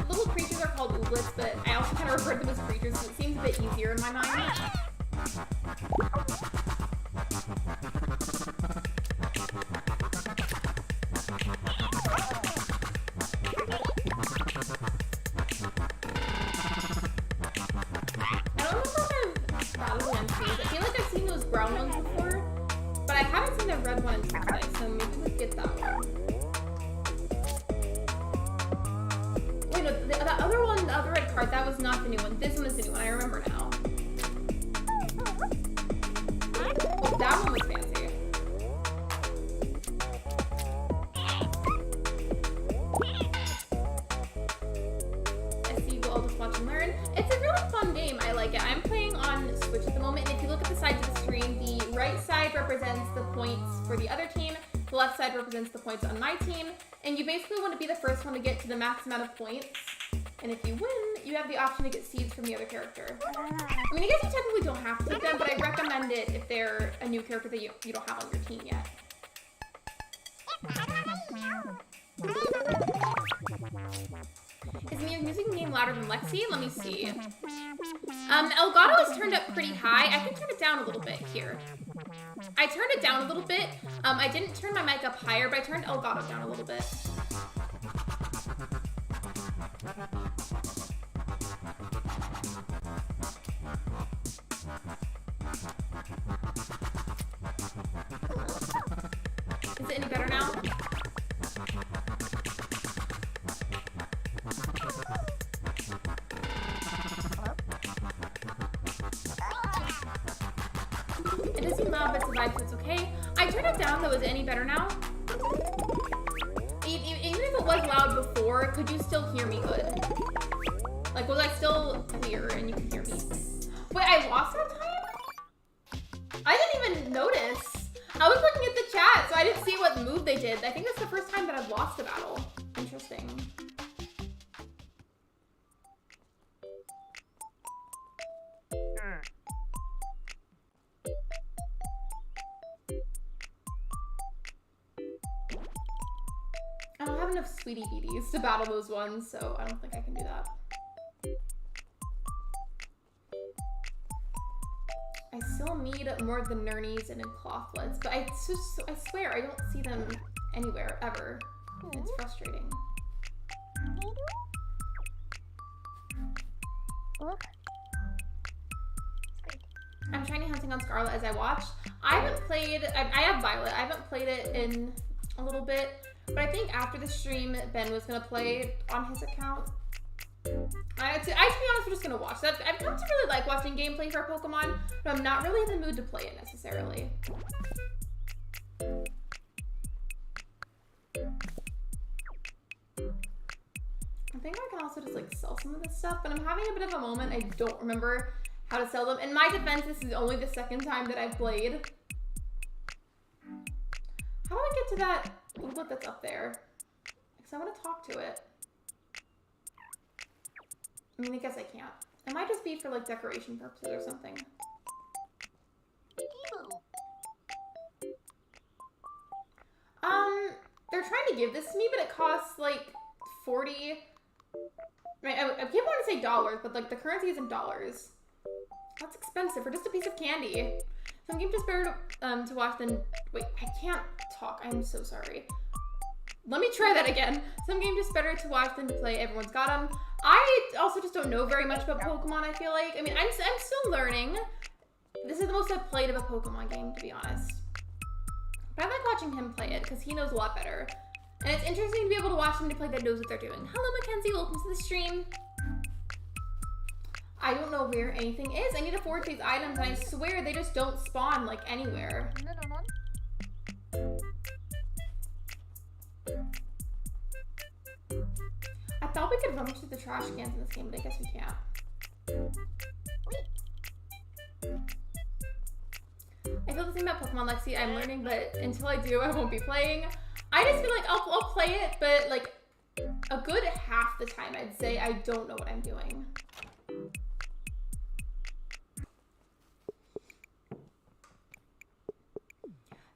Little creatures are called ooblets, but I also kind of refer to them as creatures because it seems a bit easier in my mind. Brown ones before, but I haven't seen the red one until today, so maybe we'll get that one. Wait, no, the other one, the other red card, that was not the new one. This one is the new one, I remember now. Oh, that one was fancy. I see you all just watch and learn. It's a really fun game, I like it. I'm playing on Switch at the moment, and if you look at the sides of the screen, the right side represents the points for the other team, the left side represents the points on my team, and you basically want to be the first one to get to the max amount of points, and if you win, you have the option to get seeds from the other character. I mean, I guess you technically don't have to take them, but I recommend it if they're a new character that you don't have on your team yet. Is the music game louder than Lexi? Let me see. Elgato is turned up pretty high. I can turn it down a little bit here. I turned it down a little bit. I didn't turn my mic up higher, but I turned Elgato down a little bit. Is it any better now? It does seem loud, but it's a vibe, so it's okay. I turned it down, though. Is it any better now? Even if it was loud before, could you still hear me good? Like, was I still clear and you could hear me? Wait, I lost that time? I didn't even notice. I was looking at the chat, so I didn't see what move they did. I think that's the first time that I've lost a battle. Interesting. I don't have enough sweetie beaties to battle those ones, so I don't think I can do that. I still need more of the Nernies and Clothlets, but I swear I don't see them anywhere, ever. It's frustrating. I'm shiny hunting on Scarlet as I watch. I haven't played, I have Violet. I haven't played it in a little bit, but I think after the stream, Ben was gonna play on his account. To be honest, we're just gonna watch. I've come to really like watching gameplay for Pokemon, but I'm not really in the mood to play it necessarily. I think I can also just like sell some of this stuff, but I'm having a bit of a moment. I don't remember how to sell them. In my defense, this is only the second time that I've played. How do I get to that ooblet that's up there? Because I want to talk to it. I mean, I guess I can't. It might just be for like decoration purposes or something. They're trying to give this to me, but it costs like 40. Right, I keep wanting to say dollars, but like the currency is in dollars. That's expensive for just a piece of candy. Some games just better to watch than. Wait, I can't talk. I'm so sorry. Let me try that again. Some games just better to watch than to play. Everyone's got them. I also just don't know very much about Pokemon, I feel like. I mean, I'm still learning. This is the most I've played of a Pokemon game, to be honest. But I like watching him play it because he knows a lot better. And it's interesting to be able to watch somebody play that knows what they're doing. Hello, Mackenzie. Welcome to the stream. I don't know where anything is. I need to forge these items, and I swear they just don't spawn, like, anywhere. I thought we could rummage through the trash cans in this game, but I guess we can't. I feel the same about Pokemon, Lexi. I'm learning, but until I do, I won't be playing. I just feel like I'll play it, but like a good half the time, I'd say I don't know what I'm doing.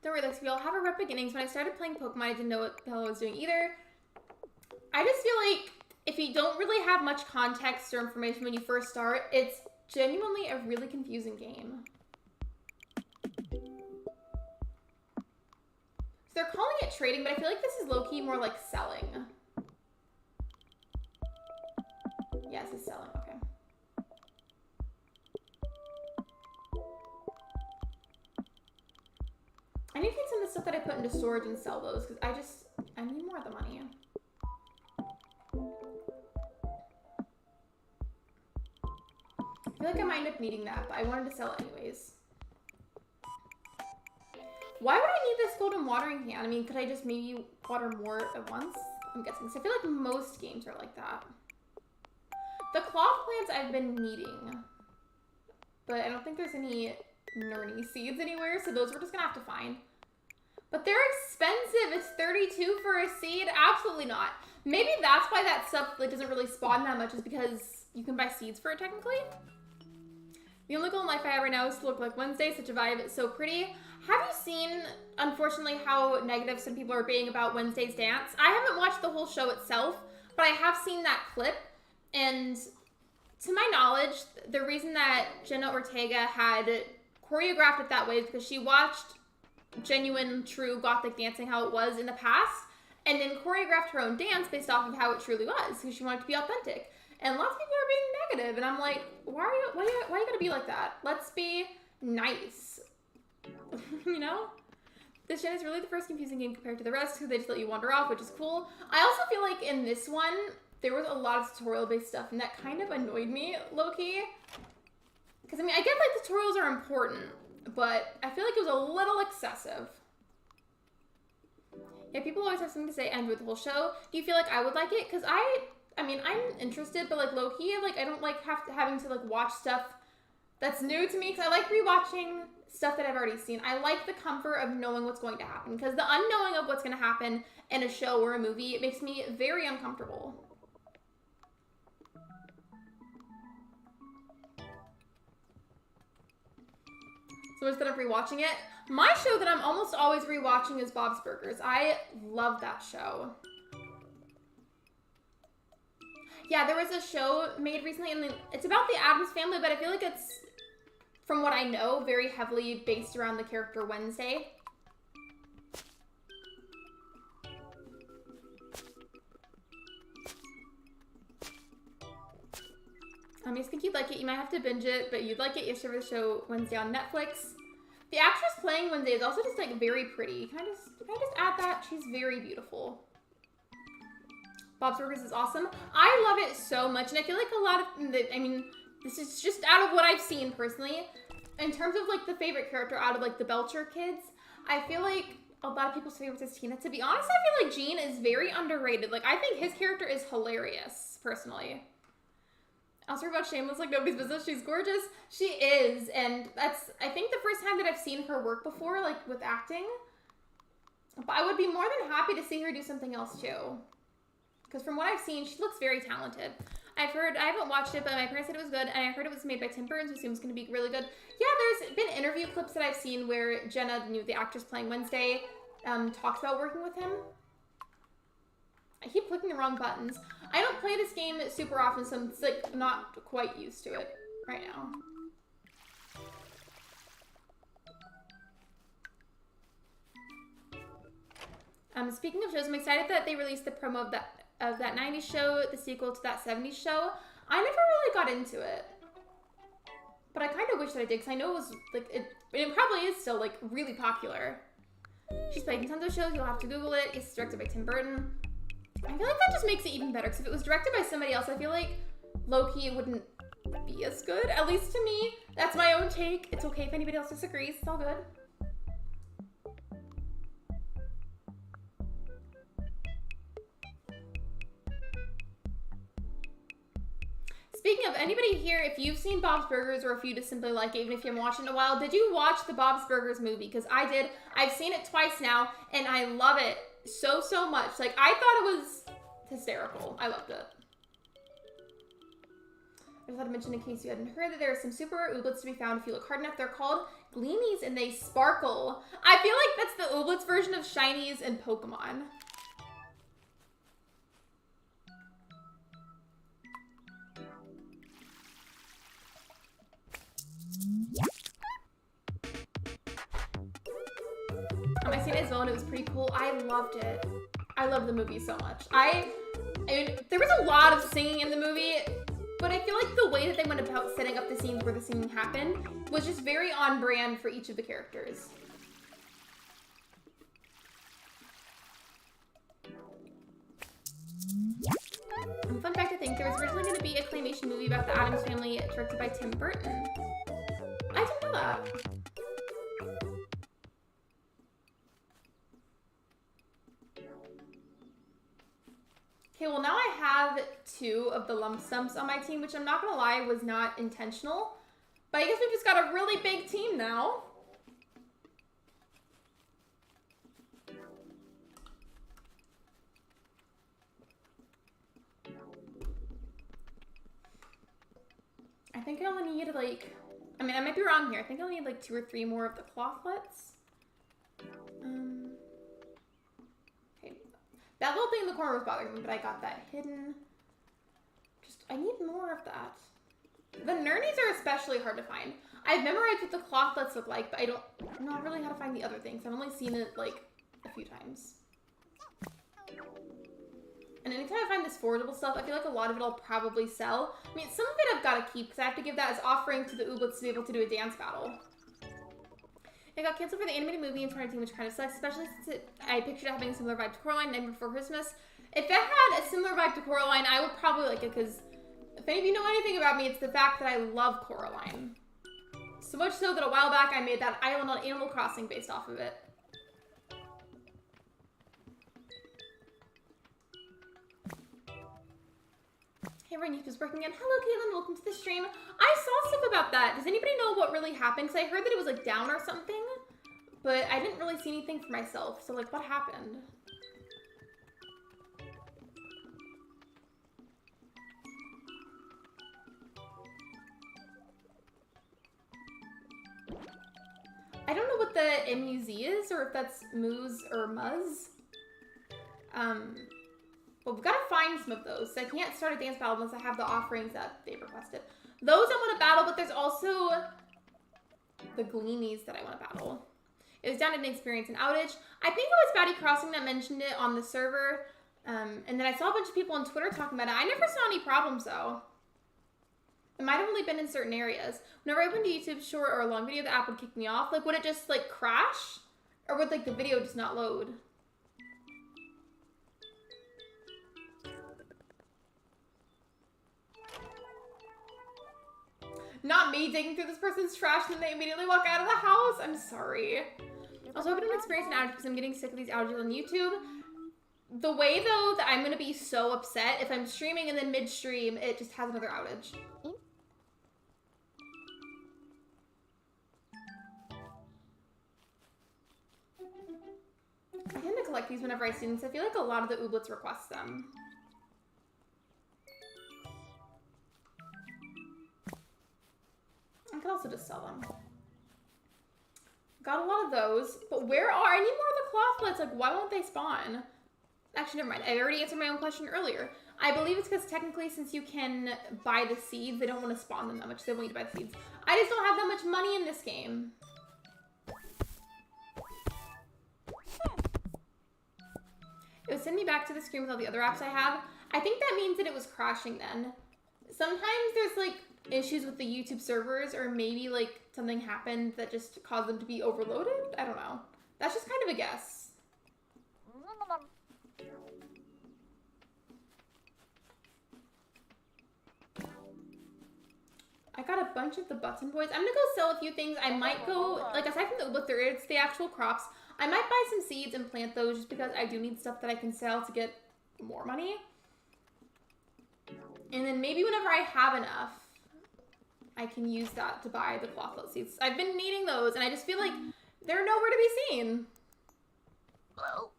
Don't worry, Lexi. We all have our rough beginnings. When I started playing Pokemon, I didn't know what the hell I was doing either. I just feel like if you don't really have much context or information when you first start, it's genuinely a really confusing game. So they're calling it trading, but I feel like this is low-key more like selling. Yes, it's selling, okay. I need to take some of the stuff that I put into storage and sell those, because I need more of the money. I feel like I might end up needing that, but I wanted to sell it anyways. Why would I need this golden watering can? I mean, could I just maybe water more at once? I'm guessing. So I feel like most games are like that. The cloth plants I've been needing, but I don't think there's any Nurny seeds anywhere, so those we're just gonna have to find. But they're expensive. It's 32 for a seed. Absolutely not. Maybe that's why that stuff like doesn't really spawn that much, is because you can buy seeds for it technically. The only goal in life I have right now is to look like Wednesday. Such a vibe. It's so pretty. Have you seen, unfortunately, how negative some people are being about Wednesday's dance? I haven't watched the whole show itself, but I have seen that clip. And to my knowledge, the reason that Jenna Ortega had choreographed it that way is because she watched genuine, true gothic dancing, how it was in the past, and then choreographed her own dance based off of how it truly was, because she wanted to be authentic. And lots of people are being negative, and I'm like, why you gotta be like that? Let's be nice. You know? This gen is really the first confusing game compared to the rest, because they just let you wander off, which is cool. I also feel like in this one, there was a lot of tutorial-based stuff, and that kind of annoyed me, low-key. Because, I mean, I get, like, tutorials are important, but I feel like it was a little excessive. Yeah, people always have something to say. I enjoyed the whole show. Do you feel like I would like it? Because I mean, I'm interested, but, like, low-key, like, I don't like having to, like, watch stuff that's new to me, because I like rewatching stuff that I've already seen. I like the comfort of knowing what's going to happen, because the unknowing of what's going to happen in a show or a movie, it makes me very uncomfortable. So instead of rewatching it, my show that I'm almost always rewatching is Bob's Burgers. I love that show. Yeah, there was a show made recently, and it's about the Addams Family, but I feel like it's, from what I know, very heavily based around the character Wednesday. I think you'd like it. You might have to binge it, but you'd like it. You should the show Wednesday on Netflix. The actress playing Wednesday is also just like very pretty. Can I just add that? She's very beautiful. Bob's Burgers is awesome. I love it so much, and I feel like a lot of I mean, this is just out of what I've seen personally. In terms of like the favorite character out of like the Belcher kids, I feel like a lot of people's favorites is Tina. To be honest, I feel like Gene is very underrated. Like, I think his character is hilarious, personally. I'll talk about Shameless like nobody's business. She's gorgeous. She is, and that's, I think, the first time that I've seen her work before, like, with acting. But I would be more than happy to see her do something else, too. Because from what I've seen, she looks very talented. I haven't watched it, but my parents said it was good, and I heard it was made by Tim Burton, so it seems going to be really good. Yeah, there's been interview clips that I've seen where Jenna, the actress playing Wednesday, talks about working with him. I keep clicking the wrong buttons. I don't play this game super often, so I'm like not quite used to it right now. Speaking of shows, I'm excited that they released the promo of that 90s show, the sequel to that 70s show. I never really got into it. But I kind of wish that I did, because I know it was, like, it probably is still, like, really popular. She's played in tons of shows, you'll have to Google it. It's directed by Tim Burton. I feel like that just makes it even better, because if it was directed by somebody else, I feel like low-key it wouldn't be as good, at least to me. That's my own take. It's okay if anybody else disagrees, it's all good. Speaking of, anybody here, if you've seen Bob's Burgers or if you just simply like it, even if you haven't watched it in a while, did you watch the Bob's Burgers movie? Because I did. I've seen it twice now, and I love it so, so much. Like, I thought it was hysterical. I loved it. I just had to mention, in case you hadn't heard, that there are some super rare ooblets to be found if you look hard enough. They're called Gleamies, and they sparkle. I feel like that's the ooblets version of shinies and Pokemon. I seen it as well, and it was pretty cool. I loved it. I love the movie so much. I mean, there was a lot of singing in the movie, but I feel like the way that they went about setting up the scenes where the singing happened was just very on brand for each of the characters. And fun fact, I think there was originally going to be a claymation movie about the Addams Family directed by Tim Burton. I didn't know that. Okay, well now I have 2 of the lump sums on my team, which I'm not gonna lie was not intentional. But I guess we've just got a really big team now. I think I only need like, I mean I might be wrong here. I think I only need like 2 or 3 more of the clothlets. That little thing in the corner was bothering me, but I got that hidden. I need more of that. The nernies are especially hard to find. I've memorized what the clothlets look like, but I don't know really how to find the other things. I've only seen it like a few times. And anytime I find this forgeable stuff, I feel like a lot of it I'll probably sell. I mean, some of it I've got to keep, because I have to give that as offering to the Ooblets to be able to do a dance battle. It got canceled for the animated movie in 2019, which kind of sucks, especially since I pictured it having a similar vibe to Coraline, Night Before Christmas. If it had a similar vibe to Coraline, I would probably like it, because if any of you know anything about me, it's the fact that I love Coraline. So much so that a while back I made that island on Animal Crossing based off of it. Hey, Rainique is working again. Hello, Caitlin. Welcome to the stream. I saw stuff about that. Does anybody know what really happened? Because I heard that it was, like, down or something. But I didn't really see anything for myself. So, like, what happened? I don't know what the M-U-Z is, or if that's Moose or Muzz. But we've got to find some of those. So I can't start a dance battle unless I have the offerings that they requested. Those I want to battle, but there's also the Gleamies that I want to battle. It was down to an experience and outage. I think it was Batty Crossing that mentioned it on the server. And then I saw a bunch of people on Twitter talking about it. I never saw any problems, though. It might have only been in certain areas. Whenever I opened a YouTube short or a long video, the app would kick me off. Like, would it just, like, crash? Or would, like, the video just not load? Not me digging through this person's trash and they immediately walk out of the house. I'm sorry. I was hoping to experience an outage because I'm getting sick of these outages on YouTube. The way, though, that I'm going to be so upset if I'm streaming and then mid-stream, it just has another outage. I tend to collect these whenever I see them, so I feel like a lot of the Ooblets request them. I could also just sell them. Got a lot of those, but where are, I need more of the clothblets, like why won't they spawn? Actually, never mind, I already answered my own question earlier. I believe it's because technically since you can buy the seeds, they don't want to spawn them that much, they want you to buy the seeds. I just don't have that much money in this game. It would send me back to the screen with all the other apps I have. I think that means that it was crashing then. Sometimes there's like issues with the YouTube servers, or maybe like something happened that just caused them to be overloaded. I don't know. That's just kind of a guess. I got a bunch of the button boys. I'm gonna go sell a few things. I might go, like aside from the Ooblets, it's the actual crops. I might buy some seeds and plant those just because I do need stuff that I can sell to get more money. And then maybe whenever I have enough, I can use that to buy the clothlet seeds. I've been needing those, and I just feel like they're nowhere to be seen. Hello?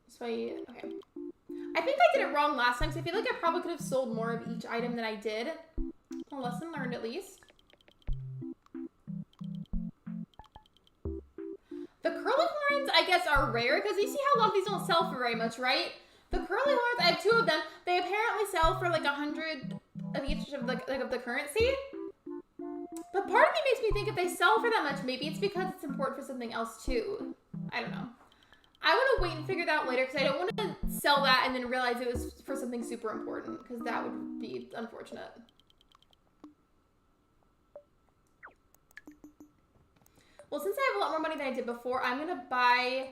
So okay. I think I did it wrong last time, so I feel like I probably could have sold more of each item than I did. A lesson learned, at least. The curly horns, I guess, are rare, because you see how a lot of these don't sell for very much, right? The curly horns, I have 2 of them. They apparently sell for like 100 of each of the currency. But part of me makes me think if they sell for that much, maybe it's because it's important for something else too. I don't know. I want to wait and figure that out later because I don't want to sell that and then realize it was for something super important, because that would be unfortunate. Well, since I have a lot more money than I did before, I'm going to buy...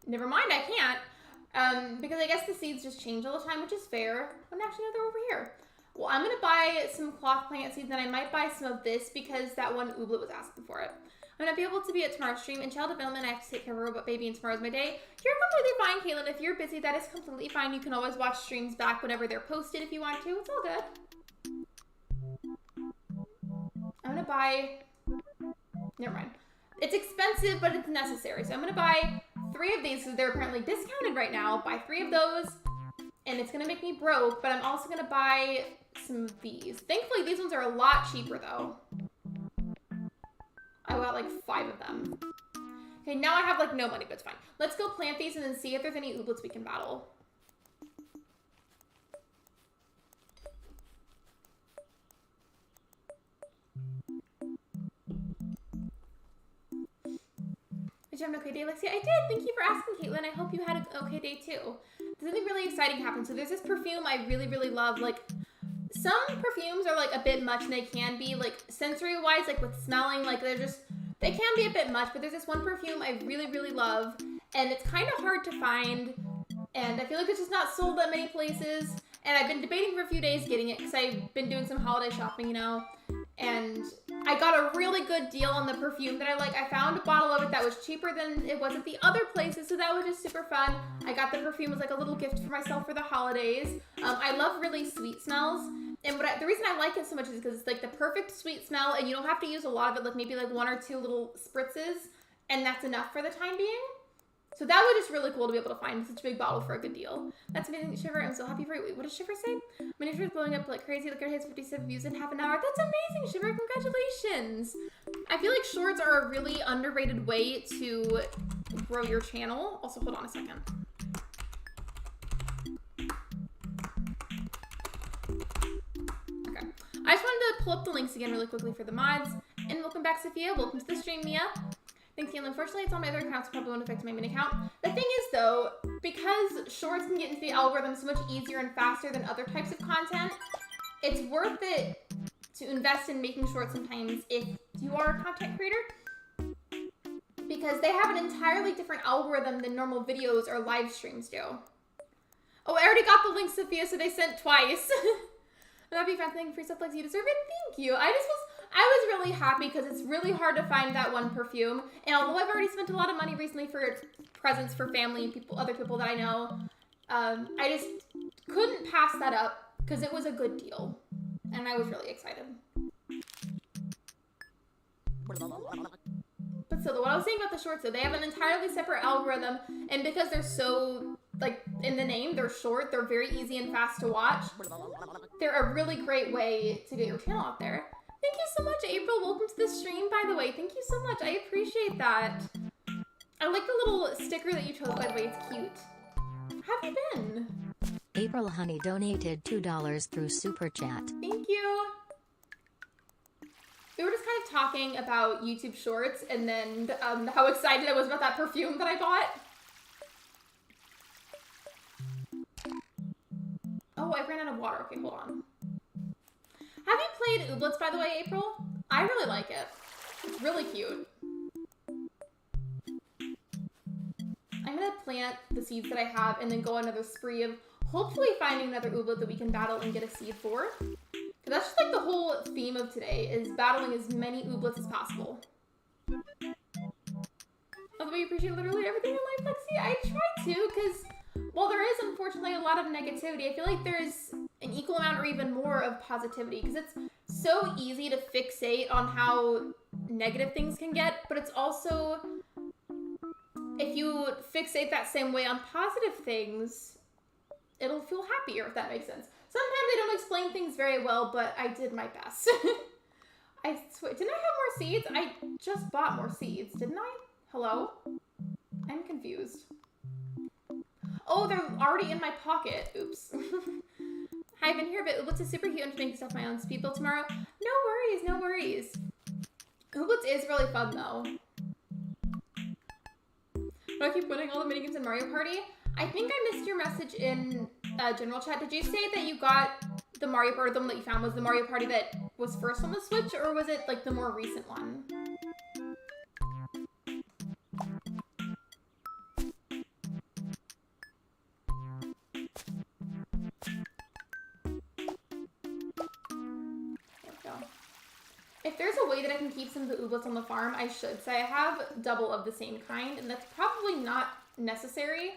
Never mind, I can't. Because I guess the seeds just change all the time, which is fair. Oh, actually, no, they're over here. Well, I'm going to buy some cloth plant seeds, and I might buy some of this because that one Ooblet was asking for it. I'm going to be able to be at tomorrow's stream. In child development, I have to take care of a robot baby, and tomorrow's my day. You're completely fine, Caitlin. If you're busy, that is completely fine. You can always watch streams back whenever they're posted if you want to. It's all good. I'm going to buy... Never mind. It's expensive, but it's necessary. So I'm going to buy 3 of these because they're apparently discounted right now. Buy 3 of those, and it's going to make me broke, but I'm also going to buy some of these. Thankfully, these ones are a lot cheaper, though. I got like 5 of them. Okay, now I have like no money, but it's fine. Let's go plant these and then see if there's any Ooblets we can battle. Did you have an okay day, Lexi? I did. Thank you for asking, Caitlin. I hope you had an okay day too. Something really exciting happened. So there's this perfume I really, really love. Like, some perfumes are like a bit much, and they can be like sensory-wise, like with smelling, like they can be a bit much. But there's this one perfume I really, really love, and it's kind of hard to find, and I feel like it's just not sold that many places. And I've been debating for a few days getting it because I've been doing some holiday shopping, you know. And I got a really good deal on the perfume that I like. I found a bottle of it that was cheaper than it was at the other places, so that was just super fun. I got the perfume as like a little gift for myself for the holidays. I love really sweet smells, and the reason I like it so much is because it's like the perfect sweet smell, and you don't have to use a lot of it, like maybe like 1 or 2 little spritzes, and that's enough for the time being. So that was just really cool to be able to find such a big bottle for a good deal. That's amazing, Shiver. I'm so happy for you. Wait, what does Shiver say? My neighbor's blowing up like crazy. Look at his 57 views in half an hour. That's amazing, Shiver. Congratulations. I feel like shorts are a really underrated way to grow your channel. Also, hold on a second. Okay. I just wanted to pull up the links again really quickly for the mods. And welcome back, Sophia. Welcome to the stream, Mia. Thanks, Neil. Unfortunately, it's on my other accounts, so probably won't affect my main account. The thing is, though, because shorts can get into the algorithm so much easier and faster than other types of content, it's worth it to invest in making shorts sometimes if you are a content creator, because they have an entirely different algorithm than normal videos or live streams do. Oh, I already got the link, Sophia, so they sent twice. That'd be fascinating. Free stuff, Lexi. You deserve it. Thank you. I was really happy because it's really hard to find that one perfume. And although I've already spent a lot of money recently for presents for family and other people that I know, I just couldn't pass that up because it was a good deal. And I was really excited. But still, what I was saying about the shorts, though, they have an entirely separate algorithm. And because they're so, like, in the name, they're short, they're very easy and fast to watch. They're a really great way to get your channel out there. Thank you so much, April. Welcome to the stream, by the way. Thank you so much. I appreciate that. I like the little sticker that you chose, by the way. It's cute. How have you been? April Honey donated $2 through Super Chat. Thank you. We were just kind of talking about YouTube Shorts and then how excited I was about that perfume that I bought. Oh, I ran out of water. Okay, hold on. Have you played Ooblets, by the way, April? I really like it. It's really cute. I'm gonna plant the seeds that I have and then go on another spree of hopefully finding another Ooblet that we can battle and get a seed for. But that's just like the whole theme of today, is battling as many Ooblets as possible. Although we appreciate literally everything in life, Lexi. I try to, because while there is unfortunately a lot of negativity, I feel like there's an equal amount or even more of positivity, because it's so easy to fixate on how negative things can get, but it's also, if you fixate that same way on positive things, it'll feel happier, if that makes sense. Sometimes they don't explain things very well, but I did my best. I swear, didn't I have more seeds? I just bought more seeds, didn't I? Hello? I'm confused. Oh, they're already in my pocket. Oops. I've been here, but Ooblets is super cute. I'm making stuff my own speed build tomorrow. No worries, no worries. Ooblets is really fun, though. Do I keep winning all the minigames in Mario Party? I think I missed your message in general chat. Did you say that you got the Mario Party, the one that you found was the Mario Party that was first on the Switch, or was it like the more recent one? If there's a way that I can keep some of the Ooblets on the farm, I should say. I have double of the same kind, and that's probably not necessary.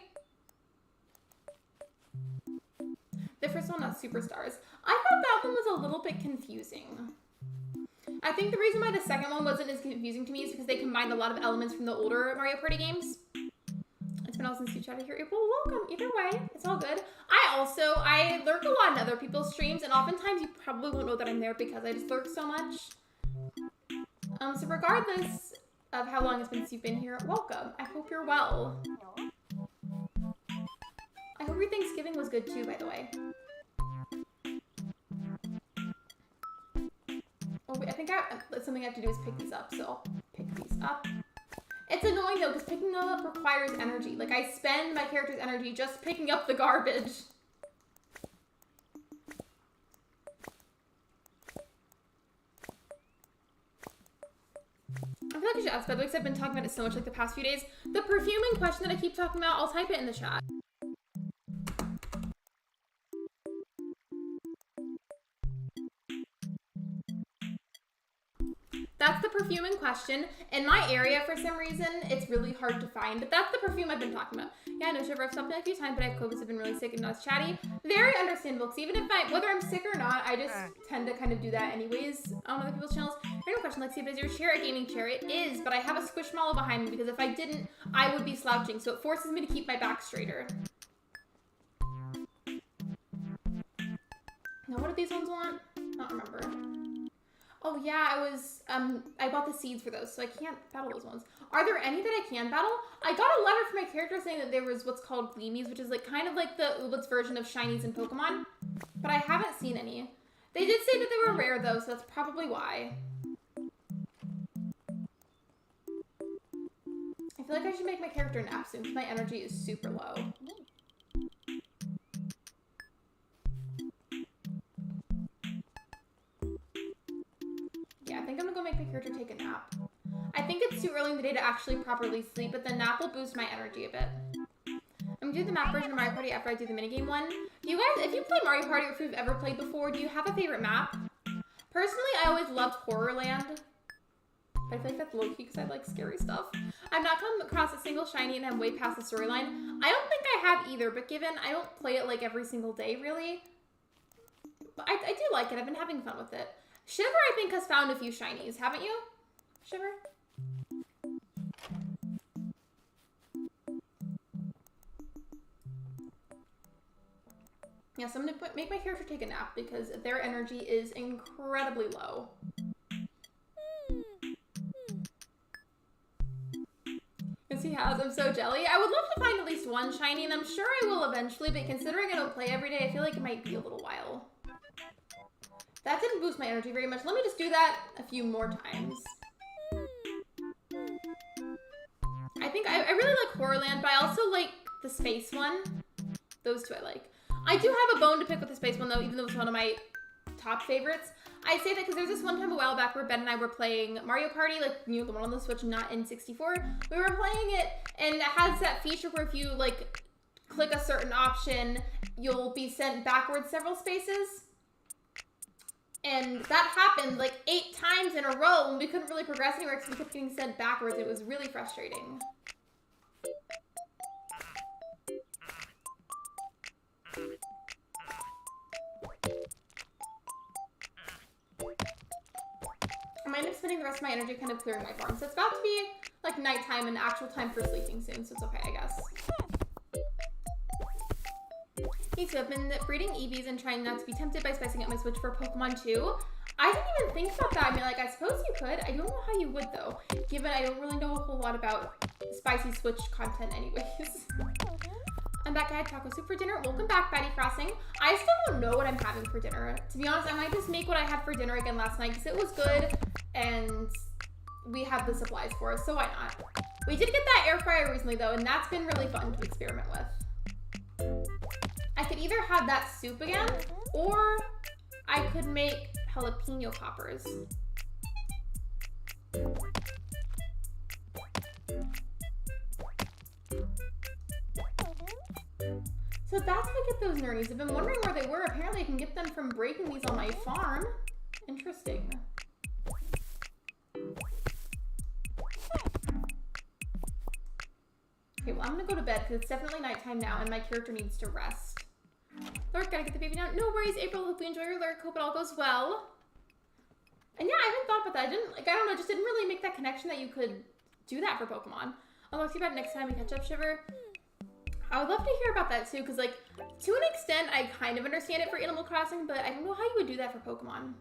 The first one, not Superstars. I thought that one was a little bit confusing. I think the reason why the second one wasn't as confusing to me is because they combined a lot of elements from the older Mario Party games. It's been all since you chatted here, April. Welcome. Either way, it's all good. I lurk a lot in other people's streams, and oftentimes you probably won't know that I'm there because I just lurk so much. So regardless of how long it's been since you've been here, welcome. I hope you're well. I hope your Thanksgiving was good too, by the way. Oh, wait, I think something I have to do is pick these up, so I'll pick these up. It's annoying though, because picking them up requires energy. Like, I spend my character's energy just picking up the garbage. I feel like I should ask, by the way, because I've been talking about it so much like the past few days. The perfuming question that I keep talking about, I'll type it in the chat. That's the perfume in question. In my area, for some reason, it's really hard to find, but that's the perfume I've been talking about. Yeah, no, Shiver, I've stopped a few times, but I have COVID, I've been really sick and not as chatty. Very understandable, because even if whether I'm sick or not, I just tend to kind of do that anyways on other people's channels. Random question, Lexi, but is your chair a gaming chair? It is, but I have a squishmallow behind me, because if I didn't, I would be slouching, so it forces me to keep my back straighter. Now, what do these ones want? I don't remember. Oh yeah, I bought the seeds for those, so I can't battle those ones. Are there any that I can battle? I got a letter from my character saying that there was what's called Gleamies, which is like kind of like the Ooblets version of Shinies in Pokemon, but I haven't seen any. They did say that they were rare though, so that's probably why. I feel like I should make my character nap soon because my energy is super low. Yeah, I think I'm gonna go make my character take a nap. I think it's too early in the day to actually properly sleep, but the nap will boost my energy a bit. I'm gonna do the map version of Mario Party after I do the minigame one. You guys, if you play Mario Party or if you've ever played before, do you have a favorite map? Personally, I always loved Horrorland. But I feel like that's low-key because I like scary stuff. I've not come across a single shiny and I'm way past the storyline. I don't think I have either, but given I don't play it like every single day, really. But I do like it. I've been having fun with it. Shiver, I think, has found a few shinies. Haven't you? Shiver? Yeah, so I'm going to make my character take a nap because their energy is incredibly low. Yes, he has. I'm so jelly. I would love to find at least one shiny, and I'm sure I will eventually, but considering I don't play every day, I feel like it might be a little while. That didn't boost my energy very much. Let me just do that a few more times. I think I really like Horrorland, but I also like the space one. Those two I like. I do have a bone to pick with the space one, though, even though it's one of my top favorites. I say that because there's this one time a while back where Ben and I were playing Mario Party, like, you know, the one on the Switch, not N64. We were playing it, and it has that feature where if you, like, click a certain option, you'll be sent backwards several spaces. And that happened, like, 8 times in a row, and we couldn't really progress anywhere because we kept getting sent backwards. It was really frustrating. I might end up spending the rest of my energy kind of clearing my farm. So it's about to be like nighttime and actual time for sleeping soon, so it's okay, I guess. Me too. I've been breeding EVs and trying not to be tempted by spicing up my Switch for Pokemon too. I didn't even think about that. I mean, like, I suppose you could. I don't know how you would, though, given I don't really know a whole lot about spicy Switch content anyways. I'm back. I had taco soup for dinner. Welcome back, Betty Crossing. I still don't know what I'm having for dinner. To be honest, I might just make what I had for dinner again last night because it was good and we have the supplies for us, so why not? We did get that air fryer recently, though, and that's been really fun to experiment with. I could either have that soup again or I could make jalapeno poppers. So that's how I get those nernies. I've been wondering where they were. Apparently I can get them from breaking these on my farm. Interesting. Okay, well, I'm gonna go to bed because it's definitely nighttime now and my character needs to rest. Lurk, gotta get the baby down. No worries, April. Hope you enjoy your Lurk. Hope it all goes well. And yeah, I haven't thought about that. I didn't, like, I don't know, just didn't really make that connection that you could do that for Pokemon. I'll talk to you about it next time we catch up, Shiver. I would love to hear about that too, because, like, to an extent, I kind of understand it for Animal Crossing, but I don't know how you would do that for Pokemon.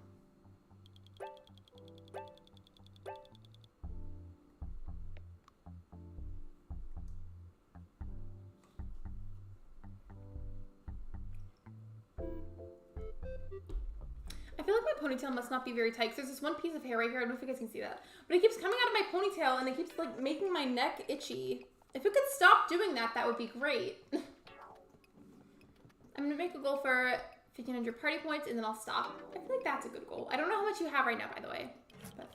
I feel like my ponytail must not be very tight, because there's this one piece of hair right here. I don't know if you guys can see that. But it keeps coming out of my ponytail, and it keeps, like, making my neck itchy. If it could stop doing that, that would be great. I'm going to make a goal for 1,500 party points, and then I'll stop. I feel like that's a good goal. I don't know how much you have right now, by the way. But...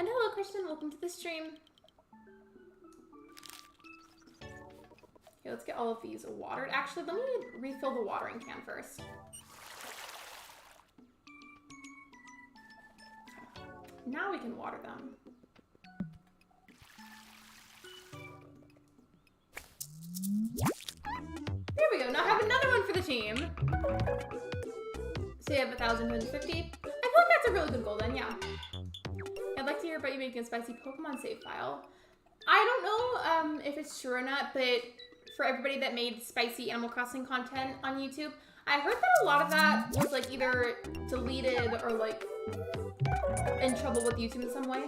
And hello, Christian. Welcome to the stream. Okay, let's get all of these watered. Actually, let me refill the watering can first. Now we can water them. There we go. Now I have another one for the team. So you have 1,250. I feel like that's a really good goal then, yeah. I'd like to hear about you making a spicy Pokemon save file. I don't know if it's true or not, but for everybody that made spicy Animal Crossing content on YouTube, I heard that a lot of that was like either deleted or like in trouble with YouTube in some way.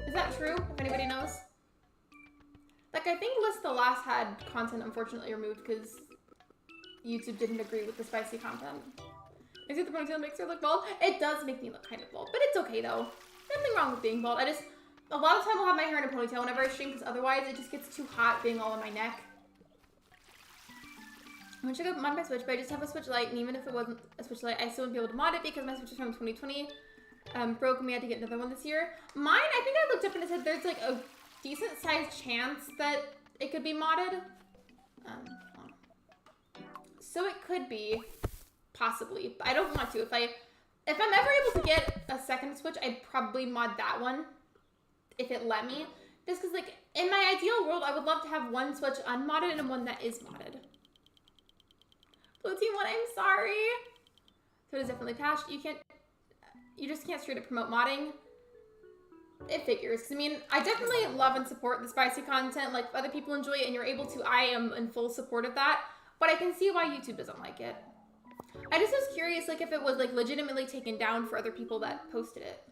Is that true? If anybody knows? Like, I think List the Last had content unfortunately removed because YouTube didn't agree with the spicy content. Is it the ponytail makes her look bald? It does make me look kind of bald, but it's okay though. Nothing wrong with being bald. A lot of time I'll have my hair in a ponytail whenever I stream because otherwise it just gets too hot being all on my neck. I'm gonna check out mod my Switch, but I just have a Switch Lite, and even if it wasn't a Switch Lite, I still wouldn't be able to mod it because my Switch is from 2020. Broke and we had to get another one this year. Mine, I think I looked up and it said there's like a decent sized chance that it could be modded. So it could be, possibly, but I don't want to. If I'm ever able to get a second Switch, I'd probably mod that one, if it let me. Just because, like, in my ideal world, I would love to have one Switch unmodded and one that is modded. Blue Team 1, I'm sorry. So it is definitely patched. You just can't straight up promote modding. It figures. I mean, I definitely love and support the spicy content. Like, if other people enjoy it and you're able to, I am in full support of that. But I can see why YouTube doesn't like it. I just was curious, like, if it was, like, legitimately taken down for other people that posted it.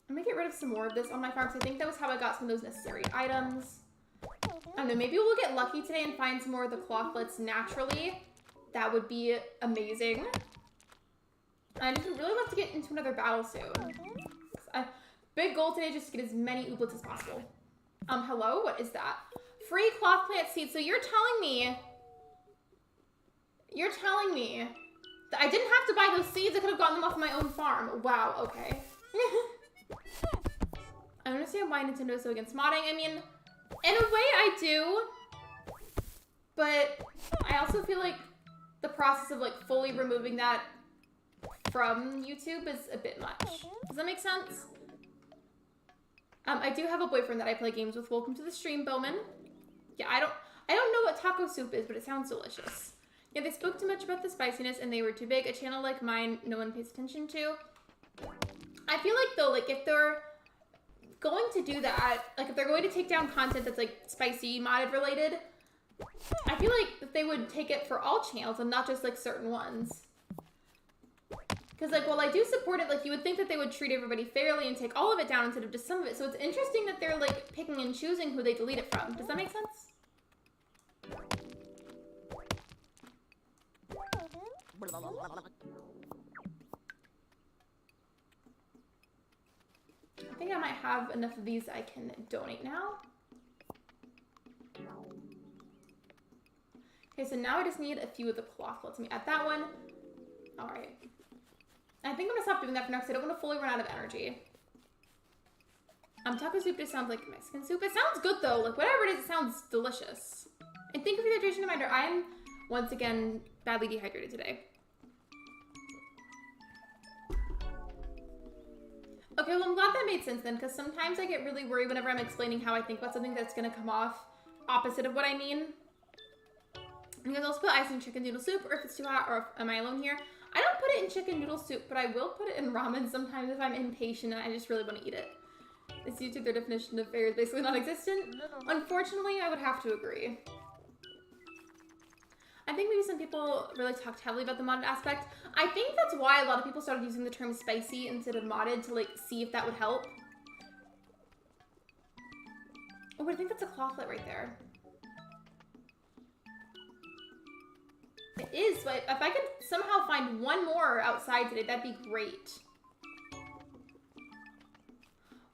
I'm gonna get rid of some more of this on my farm, because I think that was how I got some of those necessary items. I don't know, maybe we'll get lucky today and find some more of the clothlets naturally. That would be amazing. I just would really love to get into another battle soon. Big goal today, just to get as many ooblets as possible. Hello? What is that? Free cloth plant seeds. So you're telling me that I didn't have to buy those seeds. I could have gotten them off my own farm. Wow, okay. I understand why Nintendo is so against modding. I mean, in a way I do, but I also feel like the process of, like, fully removing that from YouTube is a bit much. Does that make sense? I do have a boyfriend that I play games with. Welcome to the stream, Bowman. Yeah, I don't know what taco soup is, but it sounds delicious. Yeah, they spoke too much about the spiciness and they were too big. A channel like mine, no one pays attention to. I feel like, though, like, if they're going to do that, like, if they're going to take down content that's, like, spicy, modded related, I feel like they would take it for all channels and not just, like, certain ones. Because, like, while I do support it, like, you would think that they would treat everybody fairly and take all of it down instead of just some of it. So it's interesting that they're, like, picking and choosing who they delete it from. Does that make sense? I think I might have enough of these I can donate now. Okay, so now I just need a few of the cloth. Let me add that one. All right. I think I'm gonna stop doing that for now because I don't want to fully run out of energy. Taco soup just sounds like Mexican soup. It sounds good though. Like, whatever it is, it sounds delicious. And thank you for the hydration reminder. I'm once again badly dehydrated today. Okay, well, I'm glad that made sense then, because sometimes I get really worried whenever I'm explaining how I think about something that's going to come off opposite of what I mean. You guys also put ice in chicken noodle soup, or if it's too hot, or am I alone here? I don't put it in chicken noodle soup, but I will put it in ramen sometimes if I'm impatient and I just really want to eat it. Is YouTube, their definition of fair is basically non-existent? Unfortunately, I would have to agree. I think maybe some people really talked heavily about the modded aspect. I think that's why a lot of people started using the term spicy instead of modded to, like, see if that would help. Oh, I think that's a clothlet right there. It is, but if I could somehow find one more outside today, that'd be great.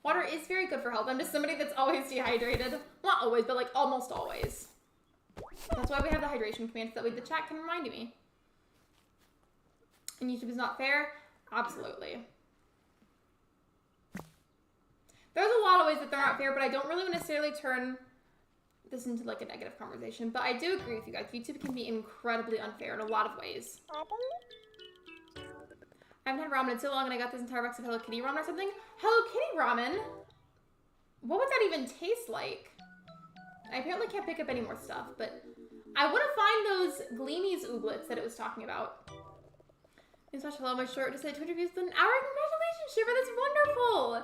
Water is very good for health. I'm just somebody that's always dehydrated. Not always, but, like, almost always. That's why we have the hydration command, so that way the chat can remind me. And YouTube is not fair? Absolutely. There's a lot of ways that they're not fair, but I don't really necessarily turn this into, like, a negative conversation. But I do agree with you guys. YouTube can be incredibly unfair in a lot of ways. I haven't had ramen in so long, and I got this entire box of Hello Kitty ramen or something. Hello Kitty ramen? What would that even taste like? I apparently can't pick up any more stuff, but I want to find those Gleamies ooblets that it was talking about. Thanks so much. Hello, my short just said 200 views within an hour. Congratulations, Shiver. That's wonderful.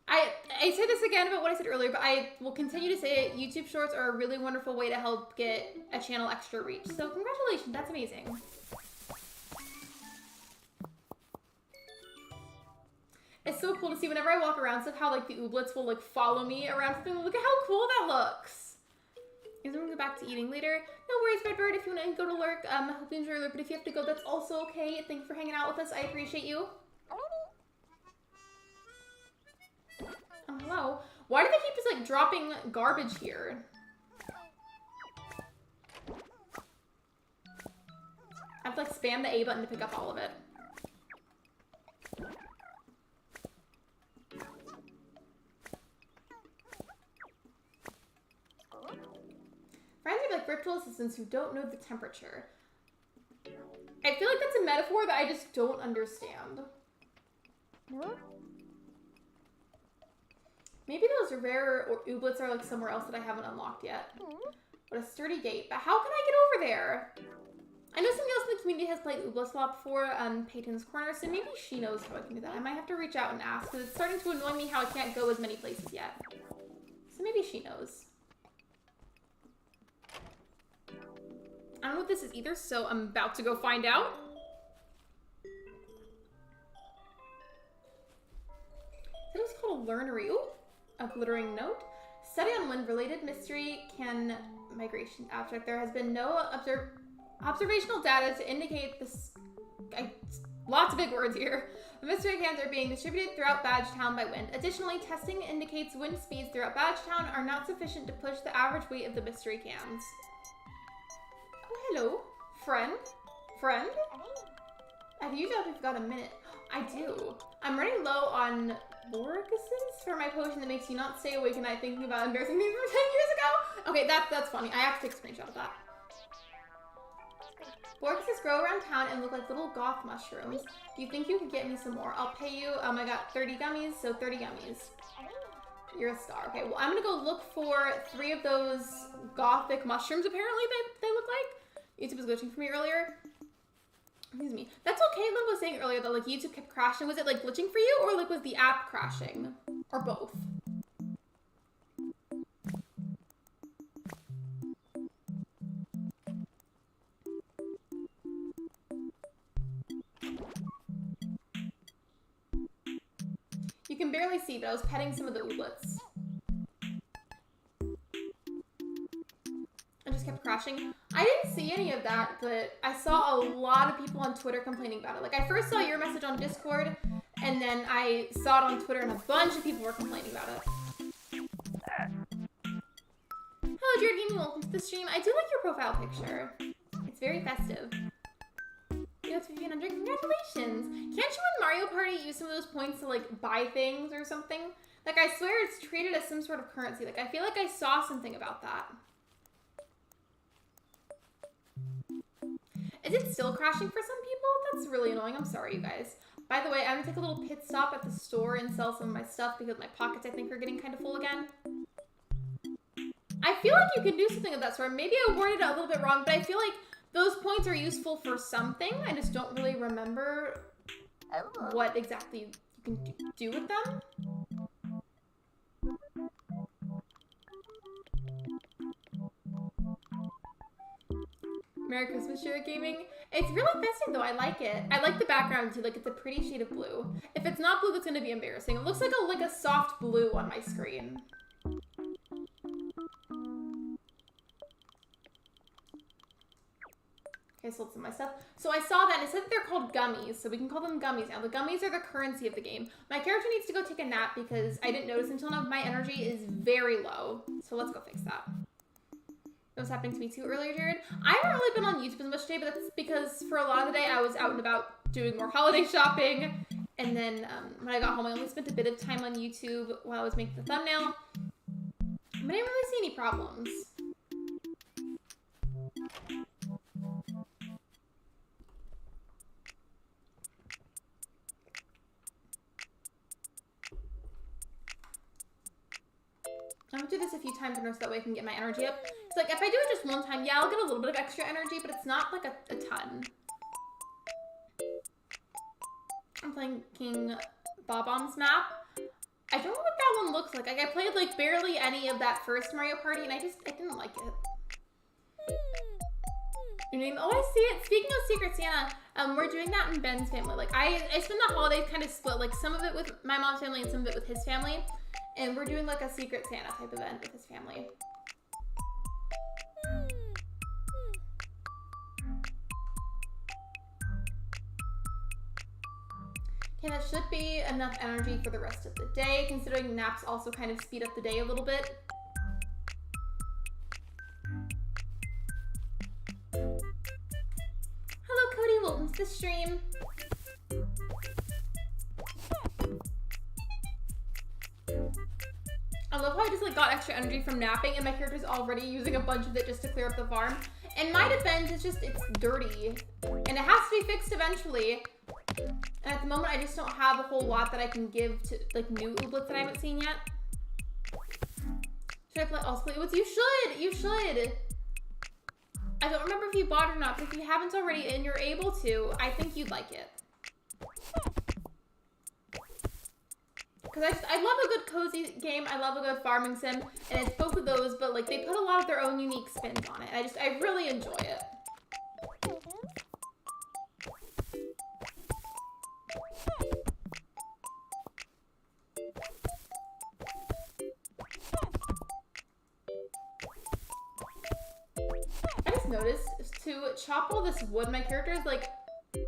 I say this again about what I said earlier, but I will continue to say it. YouTube Shorts are a really wonderful way to help get a channel extra reach. So congratulations. That's amazing. It's so cool to see whenever I walk around stuff how, like, the ooblets will, like, follow me around something. Look at how cool that looks. Is everyone go back to eating later? No worries, Redbird. If you want to go to Lurk, hope you enjoy Lurk, but if you have to go, that's also okay. Thank you for hanging out with us. I appreciate you. Oh, hello. Why do they keep just, like, dropping garbage here? I have to, like, spam the A button to pick up all of it. Friends are like virtual assistants who don't know the temperature. I feel like that's a metaphor that I just don't understand. Maybe those rare or ooblets are like somewhere else that I haven't unlocked yet. What a sturdy gate. But how can I get over there? I know somebody else in the community has played Ooblets a lot before, Peyton's Corner, so maybe she knows how I can do that. I might have to reach out and ask, because it's starting to annoy me how I can't go as many places yet. So maybe she knows. I don't know what this is either, so I'm about to go find out. It was called a learnery. Ooh, a glittering note. Study on wind-related mystery can migration abstract. There has been no observational data to indicate this. Lots of big words here. The mystery cans are being distributed throughout Badgetown by wind. Additionally, testing indicates wind speeds throughout Badgetown are not sufficient to push the average weight of the mystery cans. Oh, hello, friend. Friend? I usually if you've got a minute. I do. I'm running low on Lurk A for my potion that makes you not stay awake at night thinking about embarrassing things from 10 years ago. Okay, that's funny. I have to take a screenshot of that. Lurk A grow around town and look like little goth mushrooms. Do you think you could get me some more? I'll pay you. I got 30 gummies, so 30 gummies. You're a star. Okay, well, I'm gonna go look for 3 of those gothic mushrooms, apparently, they look like. YouTube was glitching for me earlier. Excuse me. That's what Caitlin was saying earlier, that, like, YouTube kept crashing. Was it, like, glitching for you, or, like, was the app crashing? Or both? You can barely see, but I was petting some of the ooblets. It just kept crashing. I didn't see any of that, but I saw a lot of people on Twitter complaining about it. Like, I first saw your message on Discord, and then I saw it on Twitter, and a bunch of people were complaining about it. Hello, Jared Gaming. Welcome to the stream. I do like your profile picture. It's very festive. You know, it's 1,500. Congratulations. Can't you in Mario Party use some of those points to, like, buy things or something? Like, I swear it's treated as some sort of currency. Like, I feel like I saw something about that. Is it still crashing for some people? That's really annoying. I'm sorry, you guys. By the way, I'm gonna take a little pit stop at the store and sell some of my stuff because my pockets, I think, are getting kind of full again. I feel like you can do something of that sort. Maybe I worded it a little bit wrong, but I feel like those points are useful for something. I just don't really remember what exactly you can do with them. Merry Christmas, Jared Gaming. It's really festive though. I like it. I like the background too. Like, it's a pretty shade of blue. If it's not blue, that's gonna be embarrassing. It looks like a soft blue on my screen. Okay, sold some of my stuff. So I saw that and it said that they're called gummies, so we can call them gummies now. The gummies are the currency of the game. My character needs to go take a nap because I didn't notice until now my energy is very low. So let's go fix that. That was happening to me too earlier, Jared. I haven't really been on YouTube as much today, but that's because for a lot of the day I was out and about doing more holiday shopping. And then when I got home, I only spent a bit of time on YouTube while I was making the thumbnail. But I didn't really see any problems. I'm gonna do this a few times in a row so that way I can get my energy up. So, like, if I do it just one time, yeah, I'll get a little bit of extra energy, but it's not, like, a ton. I'm playing King Bob-omb's map. I don't know what that one looks like. Like, I played, like, barely any of that first Mario Party, and I didn't like it. Your name? Oh, I see it. Speaking of Secret Santa, we're doing that in Ben's family. Like, I spend the holidays kind of split, like, some of it with my mom's family and some of it with his family. And we're doing, like, a Secret Santa type event with his family. Okay, that should be enough energy for the rest of the day, considering naps also kind of speed up the day a little bit. Hello, Cody. Welcome to the stream. I love how I just like got extra energy from napping and my character's already using a bunch of it just to clear up the farm. In my defense, it's dirty and it has to be fixed eventually. And at the moment, I just don't have a whole lot that I can give to like new ooblets that I haven't seen yet. Should I also play ooblets? You should. I don't remember if you bought it or not, but if you haven't already and you're able to, I think you'd like it. Because I love a good cozy game, I love a good farming sim, and it's both of those, but like they put a lot of their own unique spins on it. I really enjoy it. I just noticed to chop all this wood, my character is like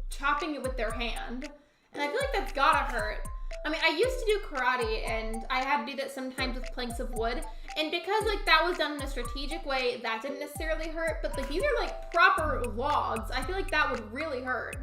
chopping it with their hand, and I feel like that's gotta hurt. I mean, I used to do karate, and I had to do that sometimes with planks of wood, and because, like, that was done in a strategic way, that didn't necessarily hurt, but, like, these are, like, proper logs. I feel like that would really hurt.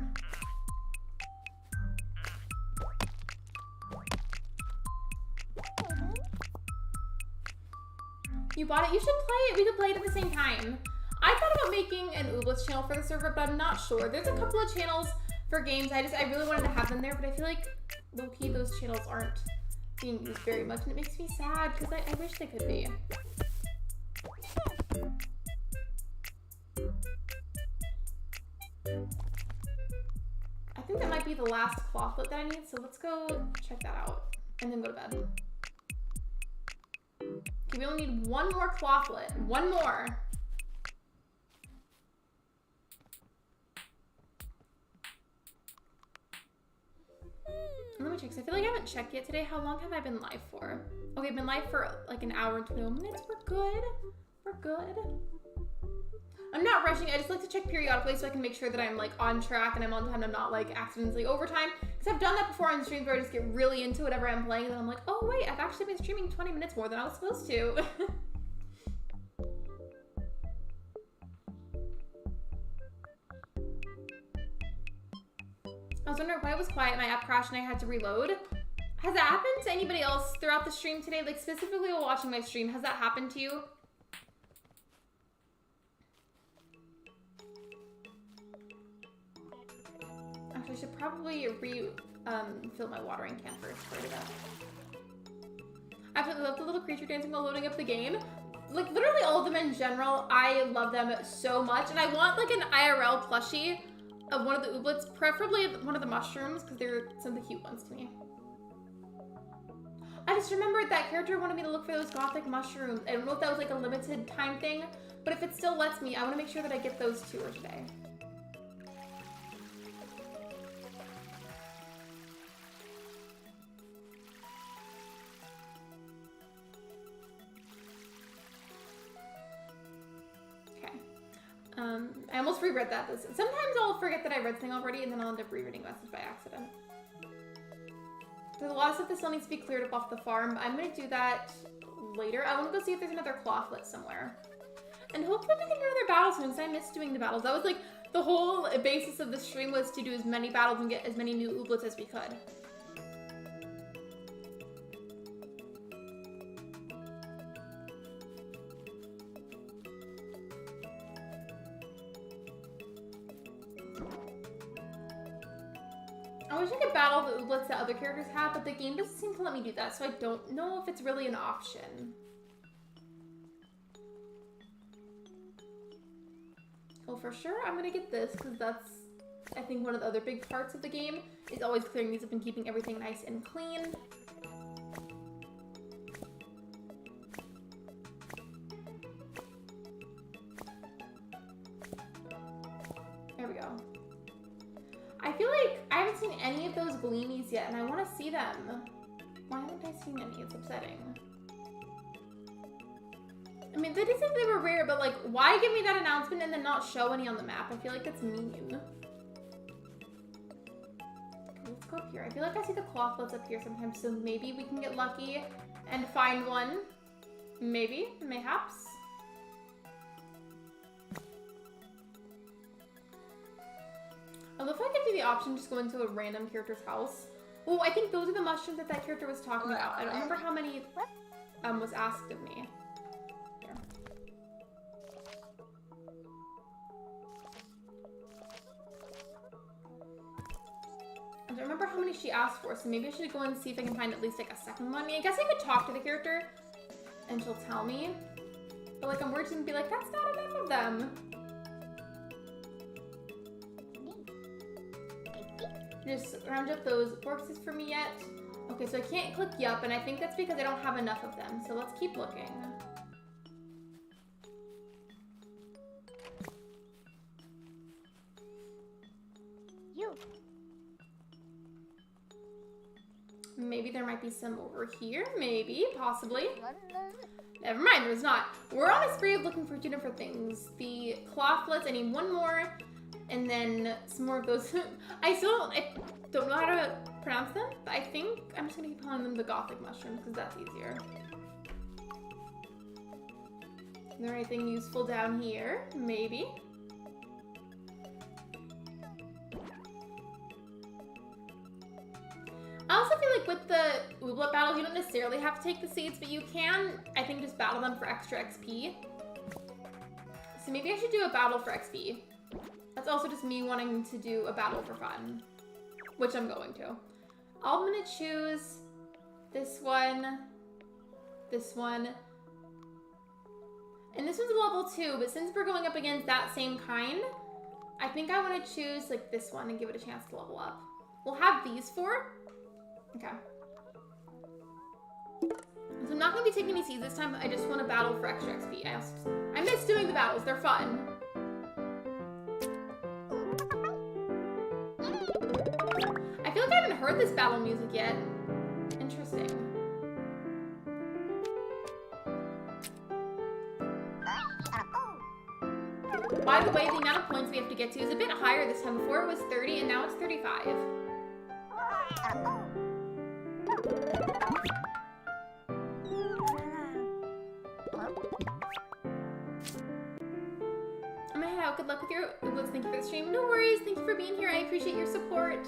You bought it? You should play it. We could play it at the same time. I thought about making an Ooblets channel for the server, but I'm not sure. There's a couple of channels for games. I really wanted to have them there, but I feel like low-key those channels aren't being used very much, and it makes me sad because I wish they could be. I think that might be the last clothlet that I need, so let's go check that out and then go to bed. Okay, we only need one more clothlet. One more. Let me check, because I feel like I haven't checked yet today. How long have I been live for? Okay, I've been live for like an hour and 21 minutes. We're good. We're good. I'm not rushing. I just like to check periodically so I can make sure that I'm like on track and I'm on time and I'm not like accidentally overtime. Because I've done that before on streams where I just get really into whatever I'm playing and then I'm like, oh wait, I've actually been streaming 20 minutes more than I was supposed to. I was wondering why it was quiet, my app crashed and I had to reload. Has that happened to anybody else throughout the stream today? Like specifically while watching my stream, has that happened to you? Actually, I should probably fill my watering can first. I absolutely love the little creature dancing while loading up the game. Like literally all of them in general, I love them so much. And I want like an IRL plushie of one of the ooblets, preferably one of the mushrooms, because they're some of the cute ones to me. I just remembered that character wanted me to look for those gothic mushrooms. I don't know if that was like a limited time thing, but if it still lets me, I want to make sure that I get those to her today. I almost reread that. Sometimes I'll forget that I read something already and then I'll end up rereading a message by accident. There's a lot of stuff that still needs to be cleared up off the farm. I'm going to do that later. I want to go see if there's another clothlet somewhere. And hopefully we can do another battle soon because I miss doing the battles. That was like the whole basis of the stream was to do as many battles and get as many new ooblets as we could. I wish I could battle the ooblets that other characters have, but the game doesn't seem to let me do that, so I don't know if it's really an option. Well, for sure, I'm gonna get this, because that's, I think, one of the other big parts of the game, is always clearing these up and keeping everything nice and clean. There we go. I feel like I haven't seen any of those gleamies yet, and I want to see them. Why haven't I seen any? It's upsetting. I mean, they did say they were rare, but like, why give me that announcement and then not show any on the map? I feel like that's mean. Okay, let's go up here? I feel like I see the clothbloods up here sometimes, so maybe we can get lucky and find one. Maybe, mayhaps. Although if I could do the option, just go into a random character's house. Oh, I think those are the mushrooms that that character was talking about. I don't remember how many was asked of me. Here. I don't remember how many she asked for, so maybe I should go and see if I can find at least like a second one. I mean, I guess I could talk to the character and she'll tell me. But like I'm worried she's gonna be like, that's not enough of them. Just round up those boxes for me yet. Okay, so I can't click yup, and I think that's because I don't have enough of them. So let's keep looking. You. Maybe there might be some over here. Maybe, possibly. Never mind, there's not. We're on a spree of looking for 2 different things. The clothlets, I need 1 more. And then some more of those. I don't know how to pronounce them, but I think I'm just gonna keep calling them the gothic mushrooms because that's easier. Is there anything useful down here? Maybe. I also feel like with the Ooblet battles, you don't necessarily have to take the seeds, but you can, I think, just battle them for extra XP. So maybe I should do a battle for XP. That's also just me wanting to do a battle for fun, which I'm going to. I'm gonna choose this one, and this one's a level 2, but since we're going up against that same kind, I think I want to choose like this one and give it a chance to level up. We'll have these 4. Okay. So I'm not gonna be taking any seeds this time, but I just want to battle for extra XP. I miss doing the battles, they're fun. I feel like I haven't heard this battle music yet. Interesting. By the way, the amount of points we have to get to is a bit higher this time. Before it was 30 and now it's 35. I'm gonna head out. Good luck with your Ooblets. Thank you for the stream. No worries. Thank you for being here. I appreciate your support.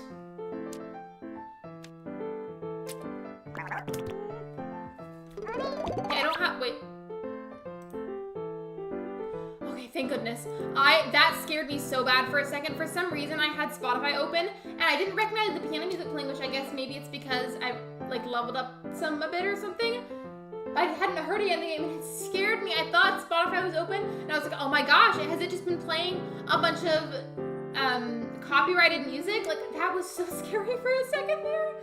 Okay, I don't have. Wait. Okay, thank goodness. That scared me so bad for a second. For some reason, I had Spotify open and I didn't recognize the piano music playing, which I guess maybe it's because I like leveled up a bit or something. I hadn't heard it yet in the game and it scared me. I thought Spotify was open and I was like, oh my gosh, has it just been playing a bunch of copyrighted music? Like, that was so scary for a second there.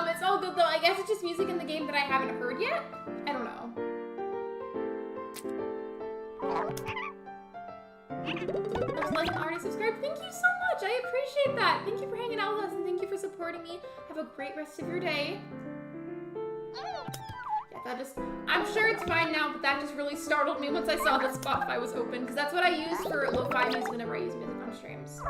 It's all good though. I guess it's just music in the game that I haven't heard yet. I don't know. Looks like an already subscribed. Thank you so much. I appreciate that. Thank you for hanging out with us and thank you for supporting me. Have a great rest of your day. That just, I'm sure it's fine now, but that just really startled me once I saw that Spotify was open, because that's what I use for lo-fi music whenever I use music on streams.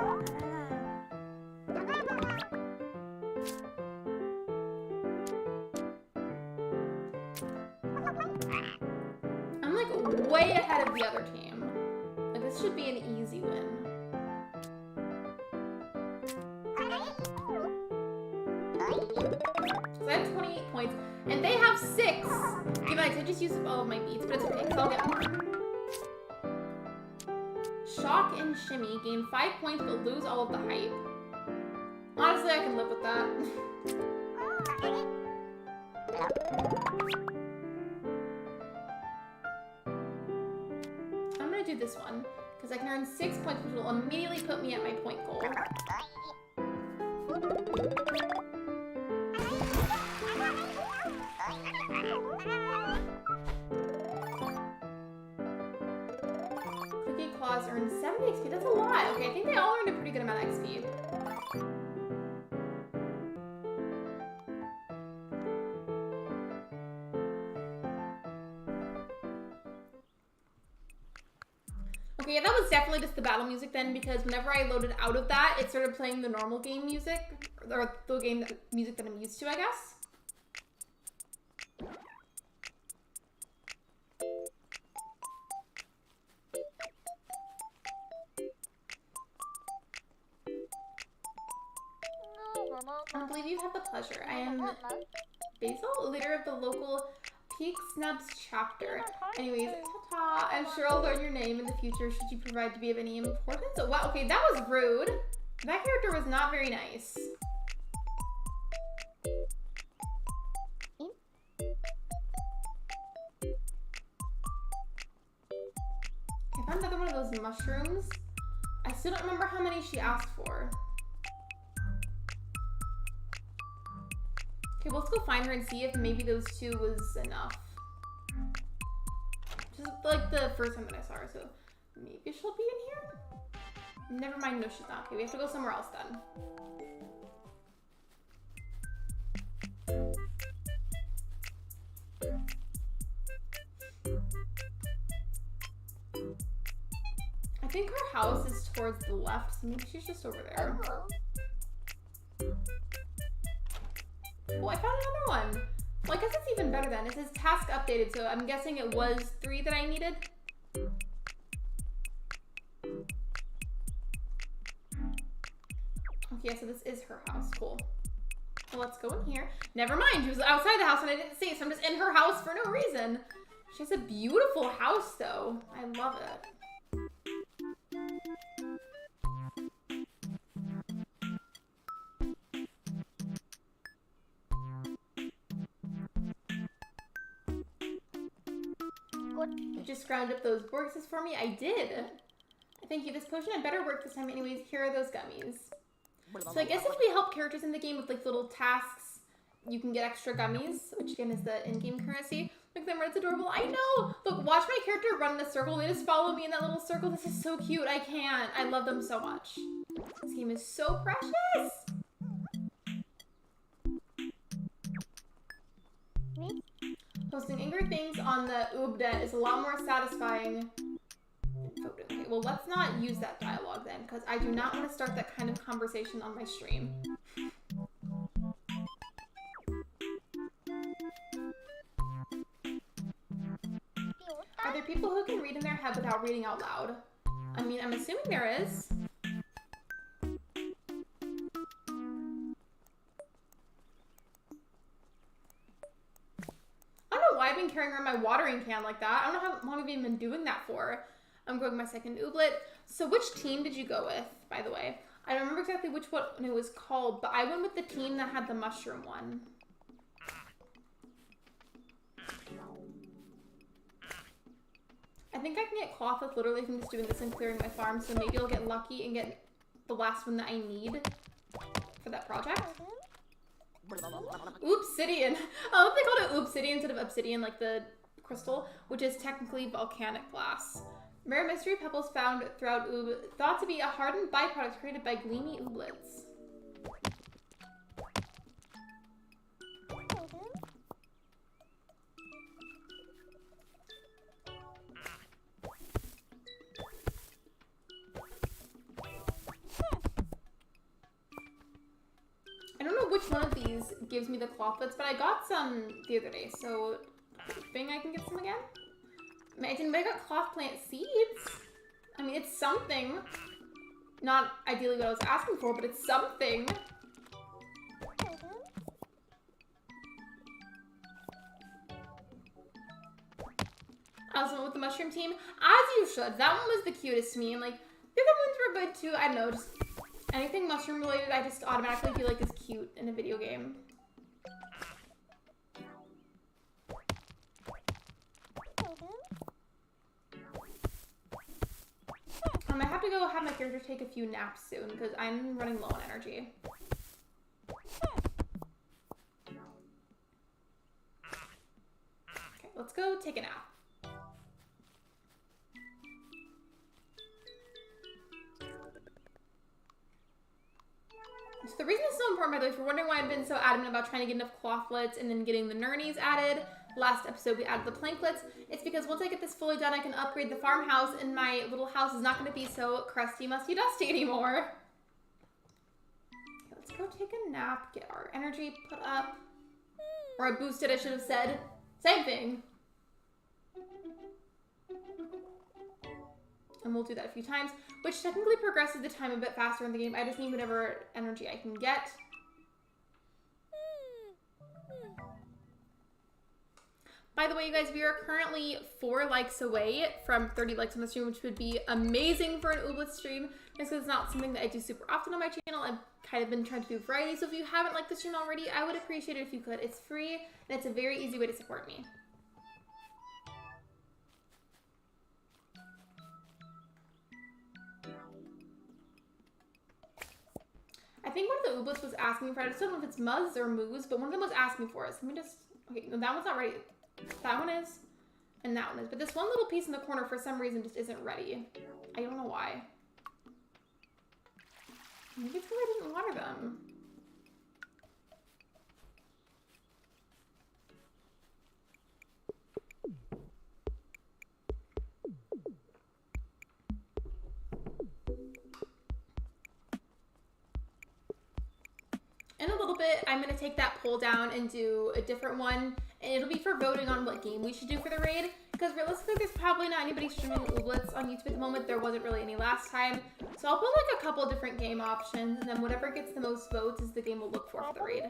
I'm like way ahead of the other team. Like this should be an easy win. So I have 28 points. And they have 6! Given I did just use all of my beats, but it's okay, because I'll get more. Shock and Shimmy gain 5 points, but lose all of the hype. Honestly, I can live with that. I'm gonna do this one, because I can earn 6 points, which will immediately put me at my point goal. Cookie Claws earned 70 XP. That's a lot. Okay, I think they all earned a pretty good amount of XP. Okay, yeah, that was definitely just the battle music then, because whenever I loaded out of that, it started playing the normal game music, or the game music that I'm used to, I guess. I believe you have the pleasure. I am Basil, leader of the local Peak Snubs chapter. Anyways, ta-ta. I'm sure I'll learn your name in the future should you provide to be of any importance. Oh, wow, okay, that was rude. That character was not very nice. I found another one of those mushrooms. I still don't remember how many she asked for. Okay, well, let's go find her and see if maybe those two was enough. Just like the first time that I saw her, so maybe she'll be in here? Never mind, no she's not. Okay, we have to go somewhere else then. I think her house is towards the left, so maybe she's just over there. Oh, I found another one. Well, I guess it's even better then. It says task updated, so I'm guessing it was 3 that I needed. Okay, so this is her house. Cool. Well, let's go in here. Never mind, she was outside the house and I didn't see it, so I'm just in her house for no reason. She has a beautiful house, though. I love it. You just ground up those boxes for me? I did. Thank you. This potion had better work this time anyways. Here are those gummies. So I guess if we help characters in the game with like little tasks, you can get extra gummies, which again is the in-game currency. Look at them, it's adorable. I know! Look, watch my character run in a circle. They just follow me in that little circle. This is so cute. I can't. I love them so much. This game is so precious! Posting angry things on the Ooblets is a lot more satisfying than voting. Okay, well, let's not use that dialogue then, because I do not want to start that kind of conversation on my stream. Are there people who can read in their head without reading out loud? I mean, I'm assuming there is. I've been carrying around my watering can like that. I don't know how long I've even been doing that for. I'm growing my second ooblet. So which team did you go with, by the way? I don't remember exactly which one it was called, but I went with the team that had the mushroom one. I think I can get cloth with literally from just doing this and clearing my farm, so maybe I'll get lucky and get the last one that I need for that project. Oobsidian. I love they called it Oobsidian instead of obsidian, like the crystal, which is technically volcanic glass. Rare mystery pebbles found throughout Oob, thought to be a hardened byproduct created by gleamy ooblets. I don't know which one of these gives me the clothlets, but I got some the other day, so hoping I can get some again. I got cloth plant seeds. I mean, it's something. Not ideally what I was asking for, but it's something. I also went with the mushroom team, as you should. That one was the cutest to me, and like, the other ones were good too. I don't know, just anything mushroom related, I just automatically feel like is cute in a video game. I have to go have my character take a few naps soon because I'm running low on energy. Okay, let's go take a nap. So the reason it's so important, by the way, if you're wondering why I've been so adamant about trying to get enough clothlets and then getting the nurnies added, last episode we added the planklets. It's because once I get this fully done, I can upgrade the farmhouse, and my little house is not going to be so crusty, musty, dusty anymore. Okay, let's go take a nap, get our energy put up. Or I boosted, I should have said. Same thing. And we'll do that a few times, which technically progresses the time a bit faster in the game. I just need whatever energy I can get. By the way, you guys, we are currently 4 likes away from 30 likes on the stream, which would be amazing for an Ooblets stream. Just because it's not something that I do super often on my channel. I've kind of been trying to do variety, so if you haven't liked the stream already, I would appreciate it if you could. It's free, and it's a very easy way to support me. I think one of the Ooblets was asking for it. I just don't know if it's Muzz or Moose, but one of them was asking for it. So let me just... Okay, no, that one's not ready. That one is, and that one is. But this one little piece in the corner, for some reason, just isn't ready. I don't know why. Maybe it's because I didn't water them. In a little bit, I'm going to take that poll down and do a different one, and it'll be for voting on what game we should do for the raid, because realistically, there's probably not anybody streaming Ooblets on YouTube at the moment. There wasn't really any last time, so I'll put like a couple different game options, and then whatever gets the most votes is the game we'll look for the raid.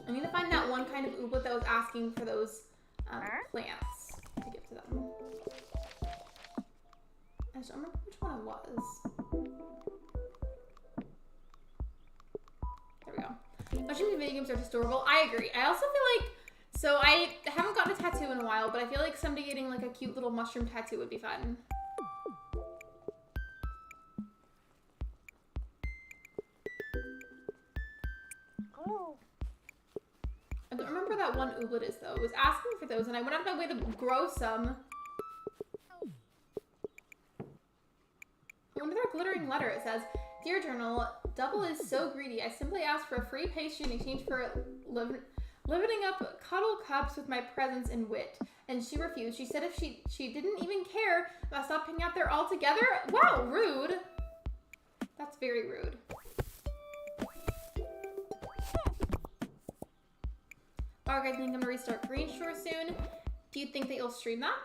I need to find that one kind of Ooblet that was asking for those plants to give to them. I just don't remember which one it was. There we go. Mushroom minigames are adorable. I agree. I also feel like, so I haven't gotten a tattoo in a while, but I feel like someday getting like a cute little mushroom tattoo would be fun. Oh. I don't remember what that one Ooblet is though. It was asking for those, and I went out of my way to grow some. Under their glittering letter, it says, "Dear Journal, Double is so greedy. I simply asked for a free pastry in exchange for livening up cuddle cups with my presence and wit, and she refused. She said if she didn't even care, I'll stop hanging out there altogether." Wow, rude. That's very rude. Alright guys, I think I'm gonna restart Green Shore soon. Do you think that you'll stream that?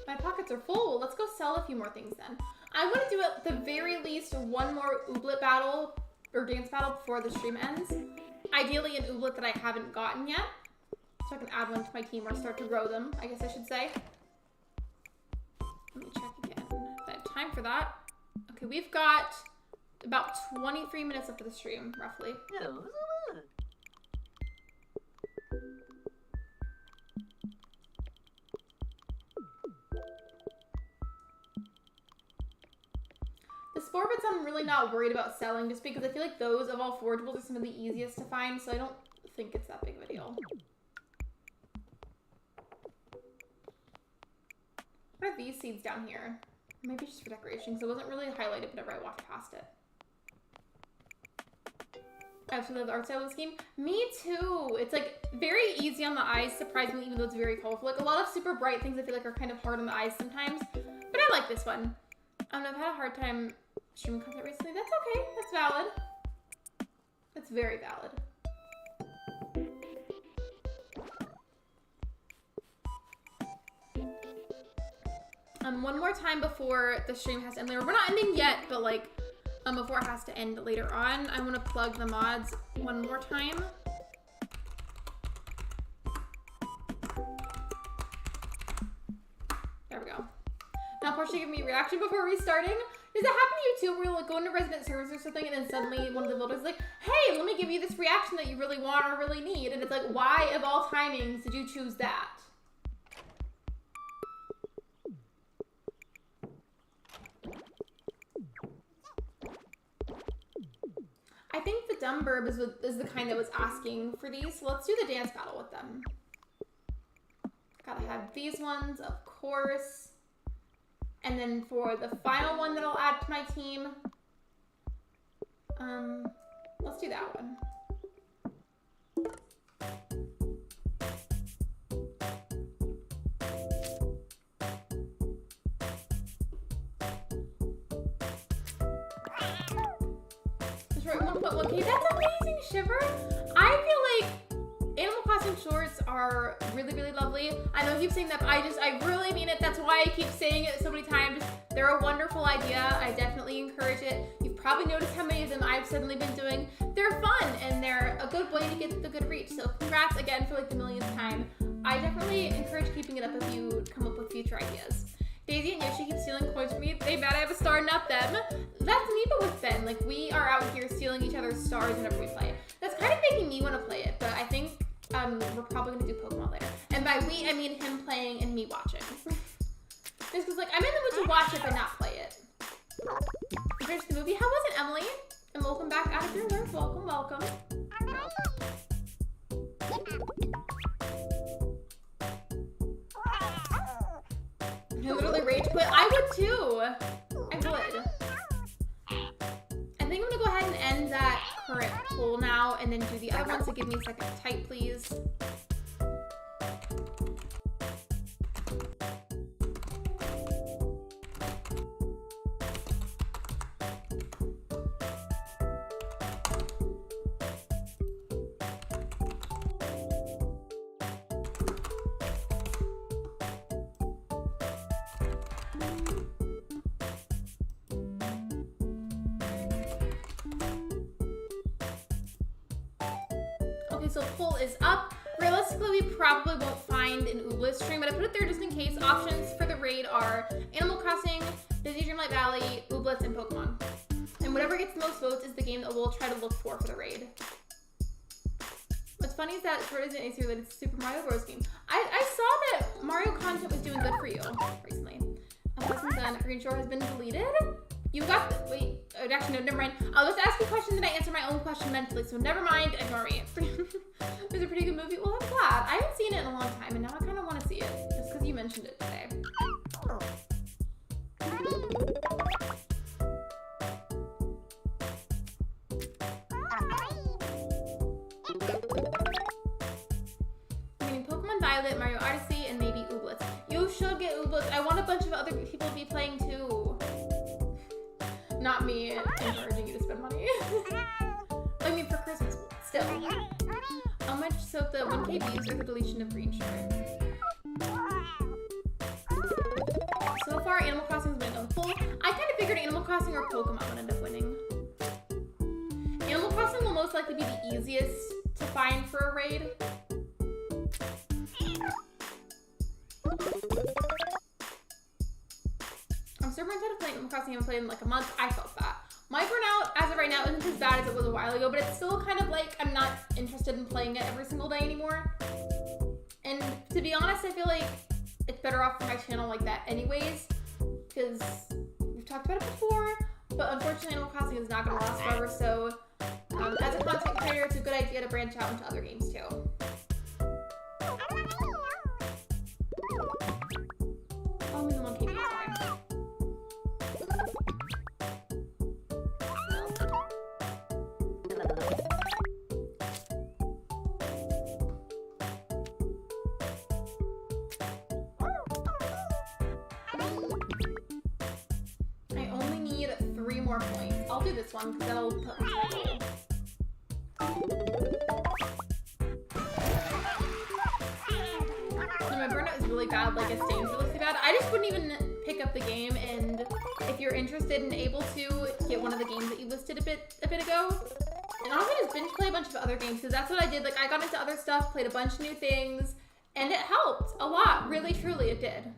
My pockets are full. Well, let's go sell a few more things then. I want to do at the very least one more Ooblet battle or dance battle before the stream ends. Ideally an Ooblet that I haven't gotten yet, so I can add one to my team or start to grow them, I guess I should say. Let me check again if I have time for that. Okay, we've got about 23 minutes left of the stream, roughly. The spore bits I'm really not worried about selling, just because I feel like those of all forageables are some of the easiest to find, so I don't think it's that big of a deal. What are these seeds down here? Maybe just for decoration, because it wasn't really highlighted whenever I walked past it. I absolutely love the art style of this game. Me too! It's like very easy on the eyes, surprisingly, even though it's very colorful. Like a lot of super bright things I feel like are kind of hard on the eyes sometimes, but I like this one. I've had a hard time streaming content recently. That's okay. That's valid. That's very valid. One more time before the stream has to end later. We're not ending yet, but like, before it has to end later on, I want to plug the mods one more time. There we go. Now, Portia, give me a reaction before restarting. Does that happen to you too, where you like go into resident servers or something, and then suddenly one of the builders is like, "Hey, let me give you this reaction that you really want or really need," and it's like, why of all timings did you choose that? I think the dumb burb is the kind that was asking for these, so let's do the dance battle with them. Gotta have these ones, of course. And then for the final one that I'll add to my team, let's do that one. That's right, 1.1K. That's amazing, Shiver. I feel like Animal Crossing shorts are really, really lovely. I know I keep saying that, but I really mean it. That's why I keep saying it so many times. They're a wonderful idea. I definitely encourage it. You've probably noticed how many of them I've suddenly been doing. They're fun and they're a good way to get the good reach. So congrats again for like the millionth time. I definitely encourage keeping it up if you come up with future ideas. Daisy and Yoshi keep stealing coins from me. They bet I have a star, not them. That's me, but with Ben. Like, we are out here stealing each other's stars whenever we play. That's kind of making me want to play it, but I think we're probably gonna do Pokemon later. And by we, I mean him playing and me watching. Just because, like, I'm in the mood to watch it, but not play it. Here's the movie. How was it, Emily? And welcome back out of your work. Welcome, welcome. I literally rage quit. I would too. I would. I think I'm gonna go ahead and end that current poll now and then do the other one, so give me a second to type, please. So poll is up. Realistically, we probably won't find an Ooblets stream, but I put it there just in case. Options for the raid are Animal Crossing, Busy Dreamlight Valley, Ooblets, and Pokemon. And whatever gets the most votes is the game that we'll try to look for the raid. What's funny is that Sword isn't AC related to Super Mario Bros. Game. I saw that Mario content was doing good for you recently. Lessons done. Green Shore has been deleted. You got the, wait, actually no, never mind. I was ask you a question, then I answer my own question mentally, so never mind, ignore me. It was a pretty good movie. Well, I'm glad. I haven't seen it in a long time, and now I kind of want to see it, just because you mentioned it today. I mean, Pokemon Violet, Mario Odyssey, and maybe Ooblets. You should get Ooblets. I want a bunch of other people to be playing too. Not me encouraging you to spend money. I mean, for Christmas, still. How much? So the 1K views or the deletion of Green Shore? So far, Animal Crossing has been on the poll. I kind of figured Animal Crossing or Pokemon would end up winning. Animal Crossing will most likely be the easiest to find for a raid. I'm super excited to play Animal Crossing. I haven't played in like a month. I felt that. My burnout, as of right now, isn't as bad as it was a while ago, but it's still kind of like I'm not interested in playing it every single day anymore. And to be honest, I feel like it's better off for my channel like that anyways, because we've talked about it before, but unfortunately Animal Crossing is not going to last forever, so as a content creator, it's a good idea to branch out into other games too. Oh, I'm in the 1K views, sorry. I only need 3 more points. I'll do this one because that'll put me in goal. So my burnout is really bad, like it's dangerously bad. I just wouldn't even pick up the game, and if you're interested and able to, get one of the games that you listed a bit ago. And honestly, just binge play a bunch of other games, because that's what I did. Like, I got into other stuff, played a bunch of new things, and it helped a lot. Really, truly, it did.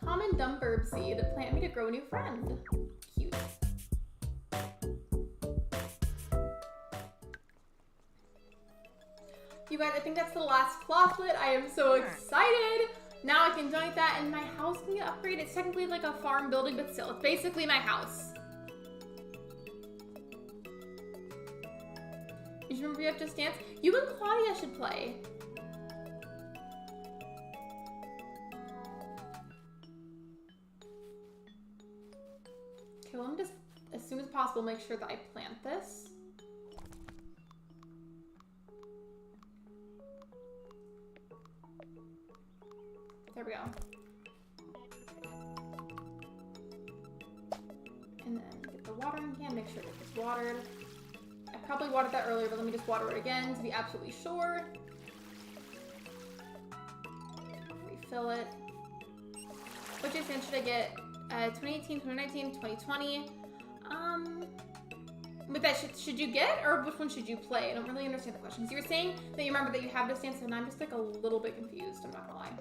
Common dumb verb seed. Plant me to grow a new friend. Cute. You guys, I think that's the last clothlet. I am so excited. Now I can join that and my house can get upgraded. It's technically like a farm building, but still, it's basically my house. change room for you have Just Dance? You and Claudia should play. Okay, well, let me just, as soon as possible, make sure that I plant this. There we go. And then get the watering can, make sure that it's watered. I probably watered that earlier, but let me just water it again to be absolutely sure. Refill it. Which extent should I get? 2018, 2019, 2020. But that should you get, or which one should you play? I don't really understand the question. So you were saying that you remember that you have Just Dance, and I'm just like a little bit confused, I'm not gonna lie.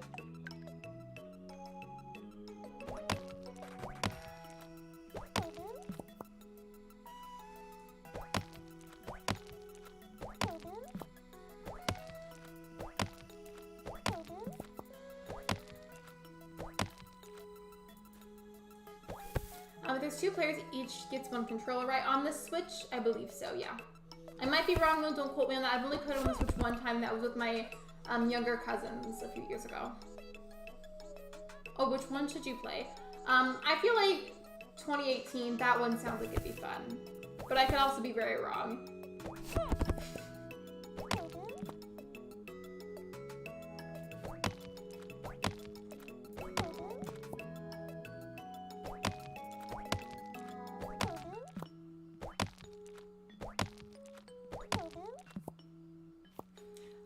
There's 2 players, each gets 1 controller, right? On the Switch, I believe so, yeah. I might be wrong though, don't quote me on that. I've only played on the Switch 1 time, that was with my younger cousins a few years ago. Oh, which one should you play? I feel like 2018, that one sounds like it'd be fun. But I could also be very wrong.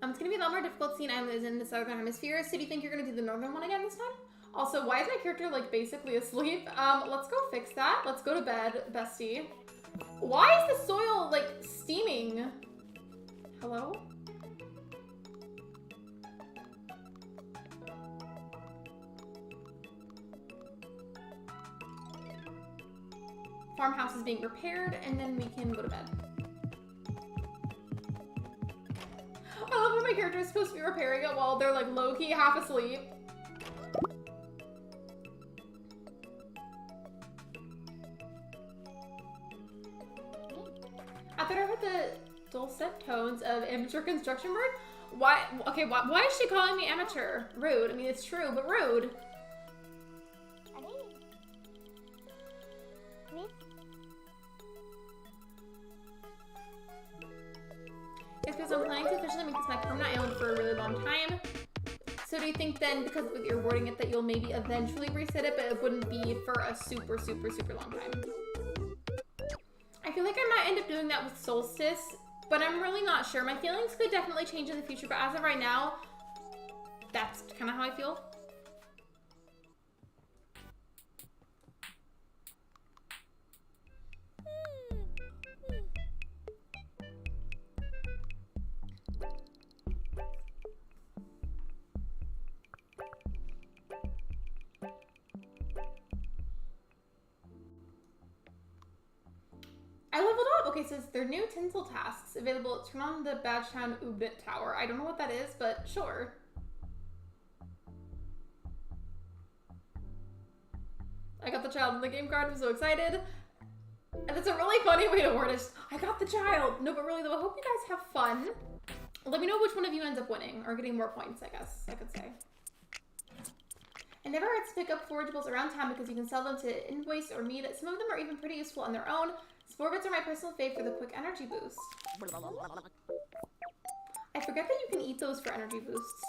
It's gonna be a lot more difficult seeing I live in the southern hemisphere, so do you think you're gonna do the northern one again this time? Also, why is my character like basically asleep? Let's go fix that. Let's go to bed, bestie. Why is the soil like steaming? Hello? Farmhouse is being repaired, and then we can go to bed. I love when my character is supposed to be repairing it while they're like low-key half asleep. I thought I heard the dulcet tones of amateur construction bird. Why? Okay, why is she calling me amateur? Rude. I mean, it's true, but rude. It's because I'm planning to officially make this my permanent island for a really long time. So do you think then, because you're wording it, that you'll maybe eventually reset it, but it wouldn't be for a super, super, super long time? I feel like I might end up doing that with Solstice, but I'm really not sure. My feelings could definitely change in the future, but as of right now, that's kind of how I feel. I leveled up! Okay, so there are new tinsel tasks available. Turn on the Badgetown Ooblet Tower. I don't know what that is, but sure. I got the child in the game card. I'm so excited. And that's a really funny way to word it. I got the child! No, but really though, I hope you guys have fun. Let me know which one of you ends up winning, or getting more points, I guess I could say. I never had to pick up forageables around town because you can sell them to invoice or meat. Some of them are even pretty useful on their own. Spore bits are my personal fave for the quick energy boost. I forget that you can eat those for energy boosts.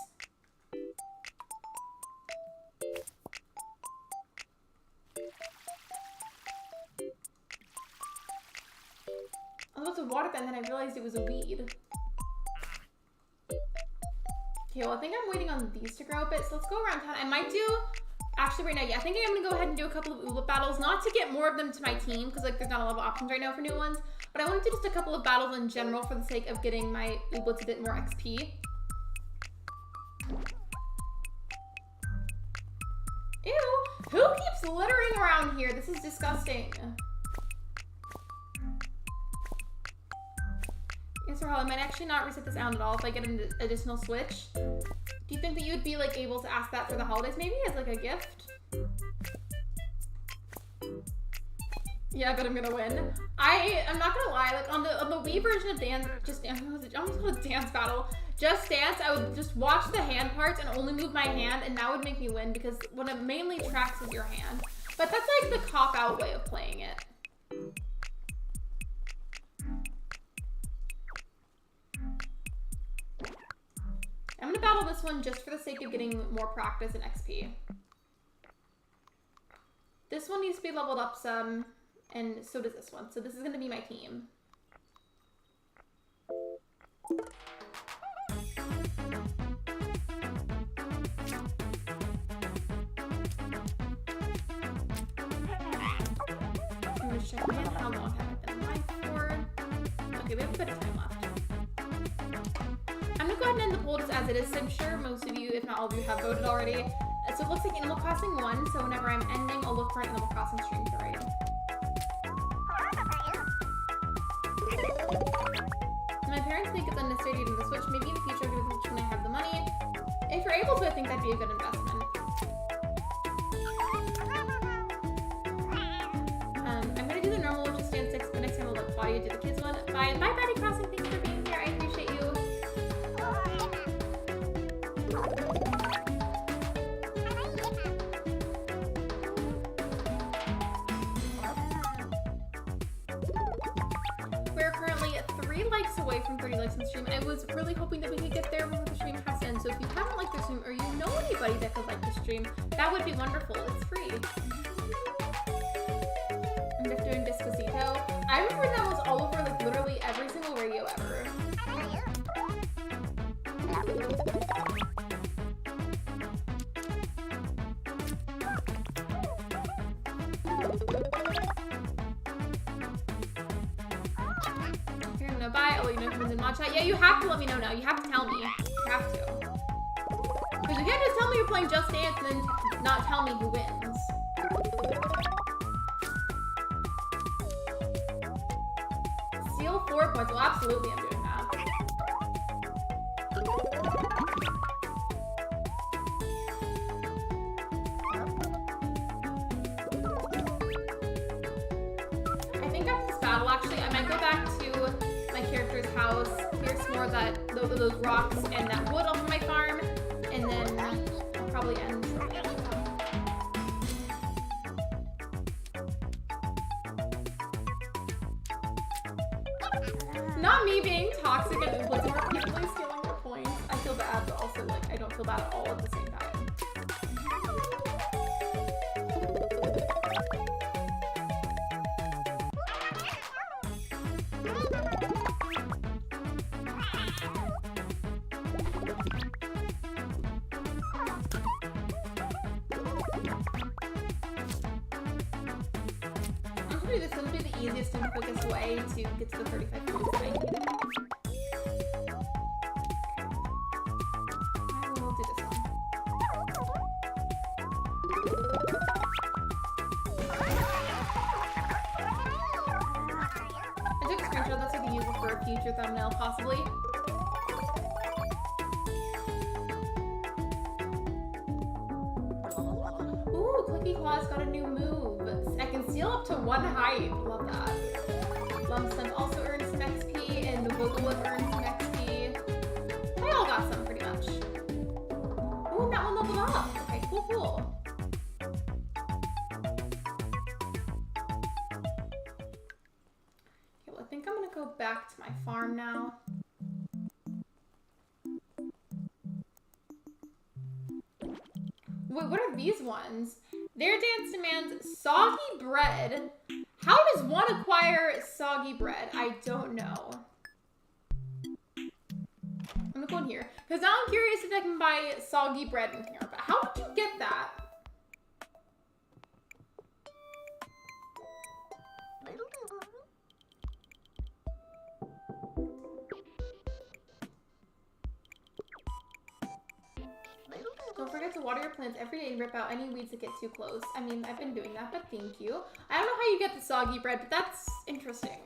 I was about to water that and then I realized it was a weed. Okay, well I think I'm waiting on these to grow a bit, so let's go around town. I might do, actually right now, yeah, I think I'm gonna go ahead and do a couple of Ooblet battles, not to get more of them to my team, because like there's not a lot of options right now for new ones, but I want to do just a couple of battles in general for the sake of getting my Ooblets a bit more XP. Ew, who keeps littering around here? This is disgusting. Answer Hall, I might actually not reset this out at all if I get an additional Switch. Do you think that you would be like able to ask that for the holidays maybe as like a gift? Yeah, but I'm gonna win. I'm not gonna lie, like on the Wii version of Dance, I almost called it Dance Battle. Just Dance, I would just watch the hand parts and only move my hand, and that would make me win because what it mainly tracks is your hand. But that's like the cop-out way of playing it. I'm gonna battle this one just for the sake of getting more practice and XP. This one needs to be leveled up some, and so does this one. So this is gonna be my team. I'm gonna check again how long have I been live for. Okay, we have a bit of time left. I'm gonna go ahead and end the poll just as it is. So I'm sure most of you, if not all of you, have voted already. So it looks like Animal Crossing won, so whenever I'm ending, I'll look for an Animal Crossing stream to raid. My parents think it's unnecessary getting the Switch. Maybe in the future I'll get the Switch when I have the money. If you're able to, I think that'd be a good investment. I'm gonna do the normal, which is stand 6, but next time I'll let Claudia do the kids one. Bye, Betty Crossing. Thanks for being here. I appreciate you. We're currently 3 likes away from 30 likes on the stream. I was really hoping that we could get there before the stream has to end. So if you haven't liked the stream or you know anybody that could like the stream, that would be wonderful. It's free. I'm just doing Despacito. I remember that was all over like literally every single radio ever. Here, I'm gonna buy. I'll let you know if it's in mod chat. Yeah, you have to let me know now. You have to tell me. You have to. Because you can't just tell me you're playing Just Dance and then not tell me who wins. Steal 4 points. Well, absolutely I'm doing that. I think after this battle, actually, I might go back to my character's house, clear some more of those rocks and that wood off of my farm, and then I'll probably end shortly after that. Not me being toxic and Ooblets and repeatedly stealing their points. I feel bad, but also like I don't feel bad at all at the same time. This will be the easiest and quickest way to get to the 35 points that I need. I will do this one. I took a screenshot, that's so I can use it for a future thumbnail, possibly. Ooh, Cookie Claw's got a new move. I can steal up to 1 height. Love that. Lump Sum also earns some XP, and the Vogelwood earns some XP. They all got some, pretty much. Ooh, and that one leveled up. Okay, cool, cool. Okay, well, I think I'm gonna go back to my farm now. Wait, what are these ones? Their dance demands soggy bread. How does one acquire soggy bread? I don't know. I'm gonna go in here. Because now I'm curious if I can buy soggy bread in here. But how did you get that? Don't forget to water your plants every day and rip out any weeds that get too close. I mean, I've been doing that, but thank you. I don't know how you get the soggy bread, but that's interesting.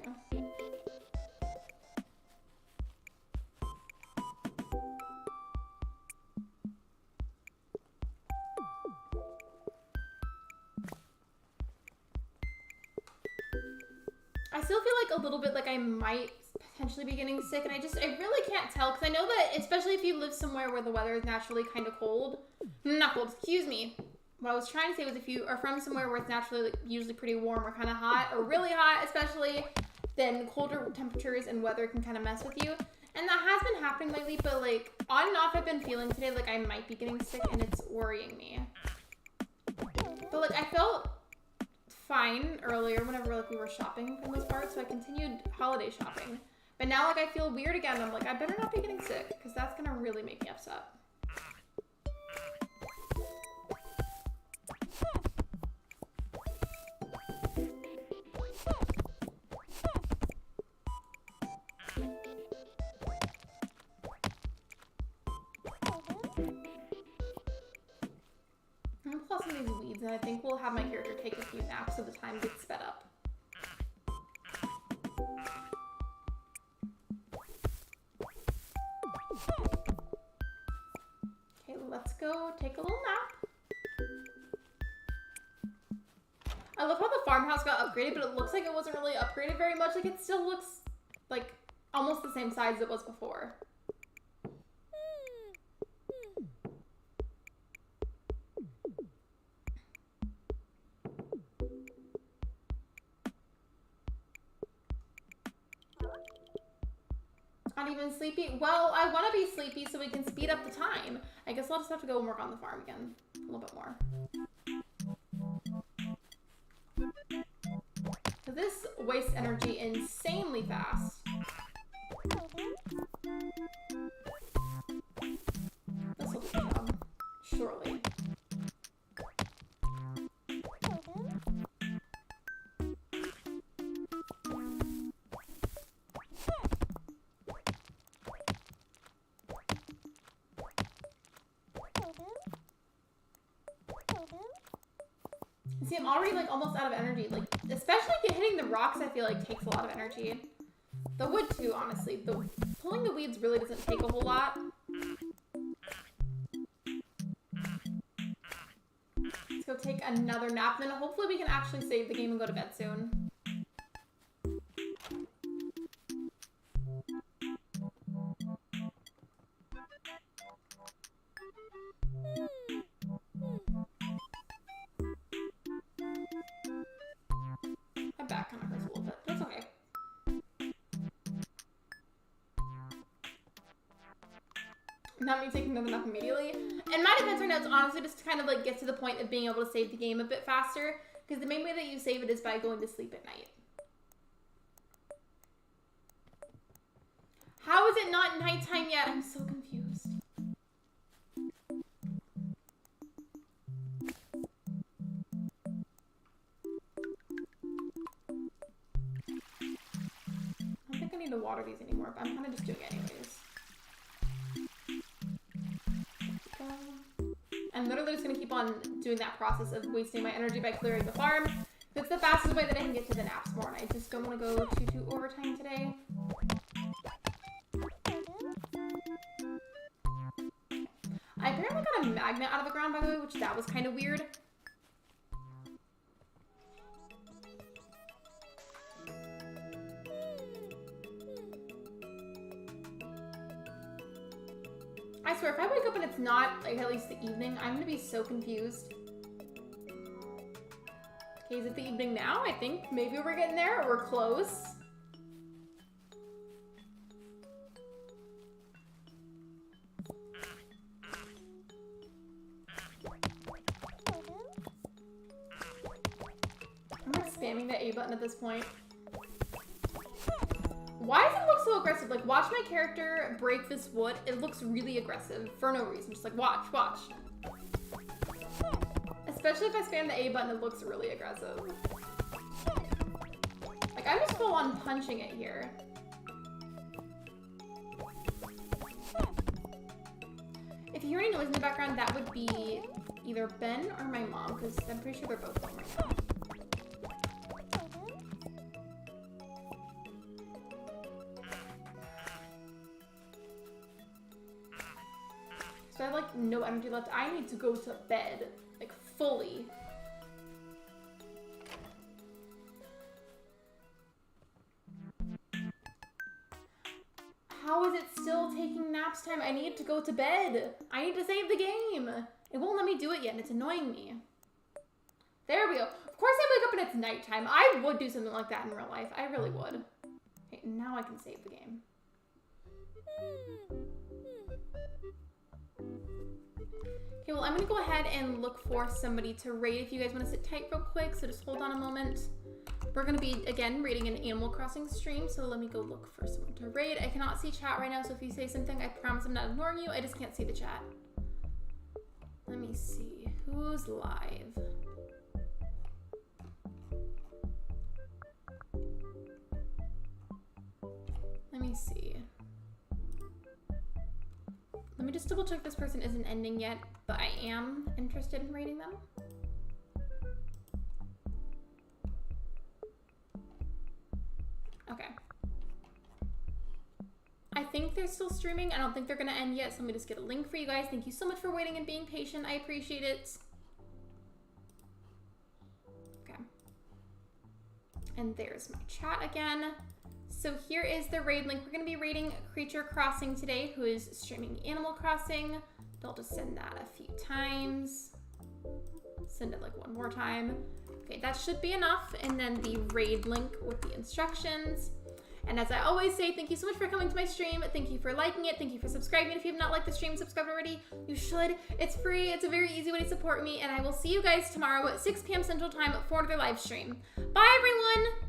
I still feel like a little bit like I might potentially be getting sick, and I really can't tell, because I know that, especially if you live somewhere where the weather is naturally kind of cold, not cold, excuse me. What I was trying to say was if you are from somewhere where it's naturally like, usually pretty warm or kind of hot, or really hot especially, then colder temperatures and weather can kind of mess with you. And that has been happening lately, but like on and off I've been feeling today like I might be getting sick, and it's worrying me. But like I felt fine earlier whenever like we were shopping for the most part, so I continued holiday shopping. But now like I feel weird again. I'm like, I better not be getting sick, because that's gonna really make me upset. I'm gonna pull some of these weeds, and I think we'll have my character take a few naps so the time gets sped up. Okay, let's go take a little nap. I love how the farmhouse got upgraded, but it looks like it wasn't really upgraded very much. Like, it still looks like almost the same size it was before. Not even sleepy? Well, I want to be sleepy so we can speed up the time. I guess I'll just have to go and work on the farm again a little bit more. So this wastes energy insanely fast. This will do the job, surely. See, I'm already like almost out of energy. Like, especially hitting the rocks, I feel like takes a lot of energy. The wood too, honestly. Pulling the weeds really doesn't take a whole lot. Let's go take another nap, and then hopefully we can actually save the game and go to bed soon. My back kind of hurts a little bit. That's okay. Not me taking another nap immediately. And my defense right now is honestly just to kind of like get to the point of being able to save the game a bit faster, because the main way that you save it is by going to sleep at night. How is it not nighttime yet? I'm so confused. I don't think I need to water these anymore, but I'm kind of just doing it anyways. I'm literally just going to keep on doing that process of wasting my energy by clearing the farm. It's the fastest way that I can get to the naps more, and I just don't want to go too overtime today. I apparently got a magnet out of the ground, by the way, which that was kind of weird. I swear, if I wake up and it's not, like, at least the evening, I'm gonna be so confused. Okay, is it the evening now? I think maybe we're getting there, or we're close. I'm like spamming the A button at this point. Why does it look so aggressive? Like, watch my character break this wood. It looks really aggressive for no reason. Just like, watch. Especially if I spam the A button, it looks really aggressive. Like, I'm just full on punching it here. If you hear any noise in the background, that would be either Ben or my mom, because I'm pretty sure they're both home right now. So I have like no energy left. I need to go to bed, like fully. nap time. I need to go to bed. I need to save the game. It won't let me do it yet, and it's annoying me. There we go. Of course I wake up and it's nighttime. I would do something like that in real life. I really would. Okay, now I can save the game. Okay, well, I'm going to go ahead and look for somebody to raid if you guys want to sit tight real quick, so just hold on a moment. We're going to be, again, raiding an Animal Crossing stream, so let me go look for someone to raid. I cannot see chat right now, so if you say something, I promise I'm not ignoring you. I just can't see the chat. Let me see. Who's live? Let me see. Let me just double check this person isn't ending yet, but I am interested in rating them. Okay. I think they're still streaming. I don't think they're gonna end yet, so let me just get a link for you guys. Thank you so much for waiting and being patient. I appreciate it. Okay. And there's my chat again. So here is the raid link. We're going to be raiding Creature Crossing today, who is streaming Animal Crossing. I'll just send that a few times. Send it like one more time. Okay, that should be enough. And then the raid link with the instructions. And as I always say, thank you so much for coming to my stream. Thank you for liking it. Thank you for subscribing. If you have not liked the stream and subscribed already, you should. It's free. It's a very easy way to support me. And I will see you guys tomorrow at 6 p.m. Central Time for another live stream. Bye, everyone!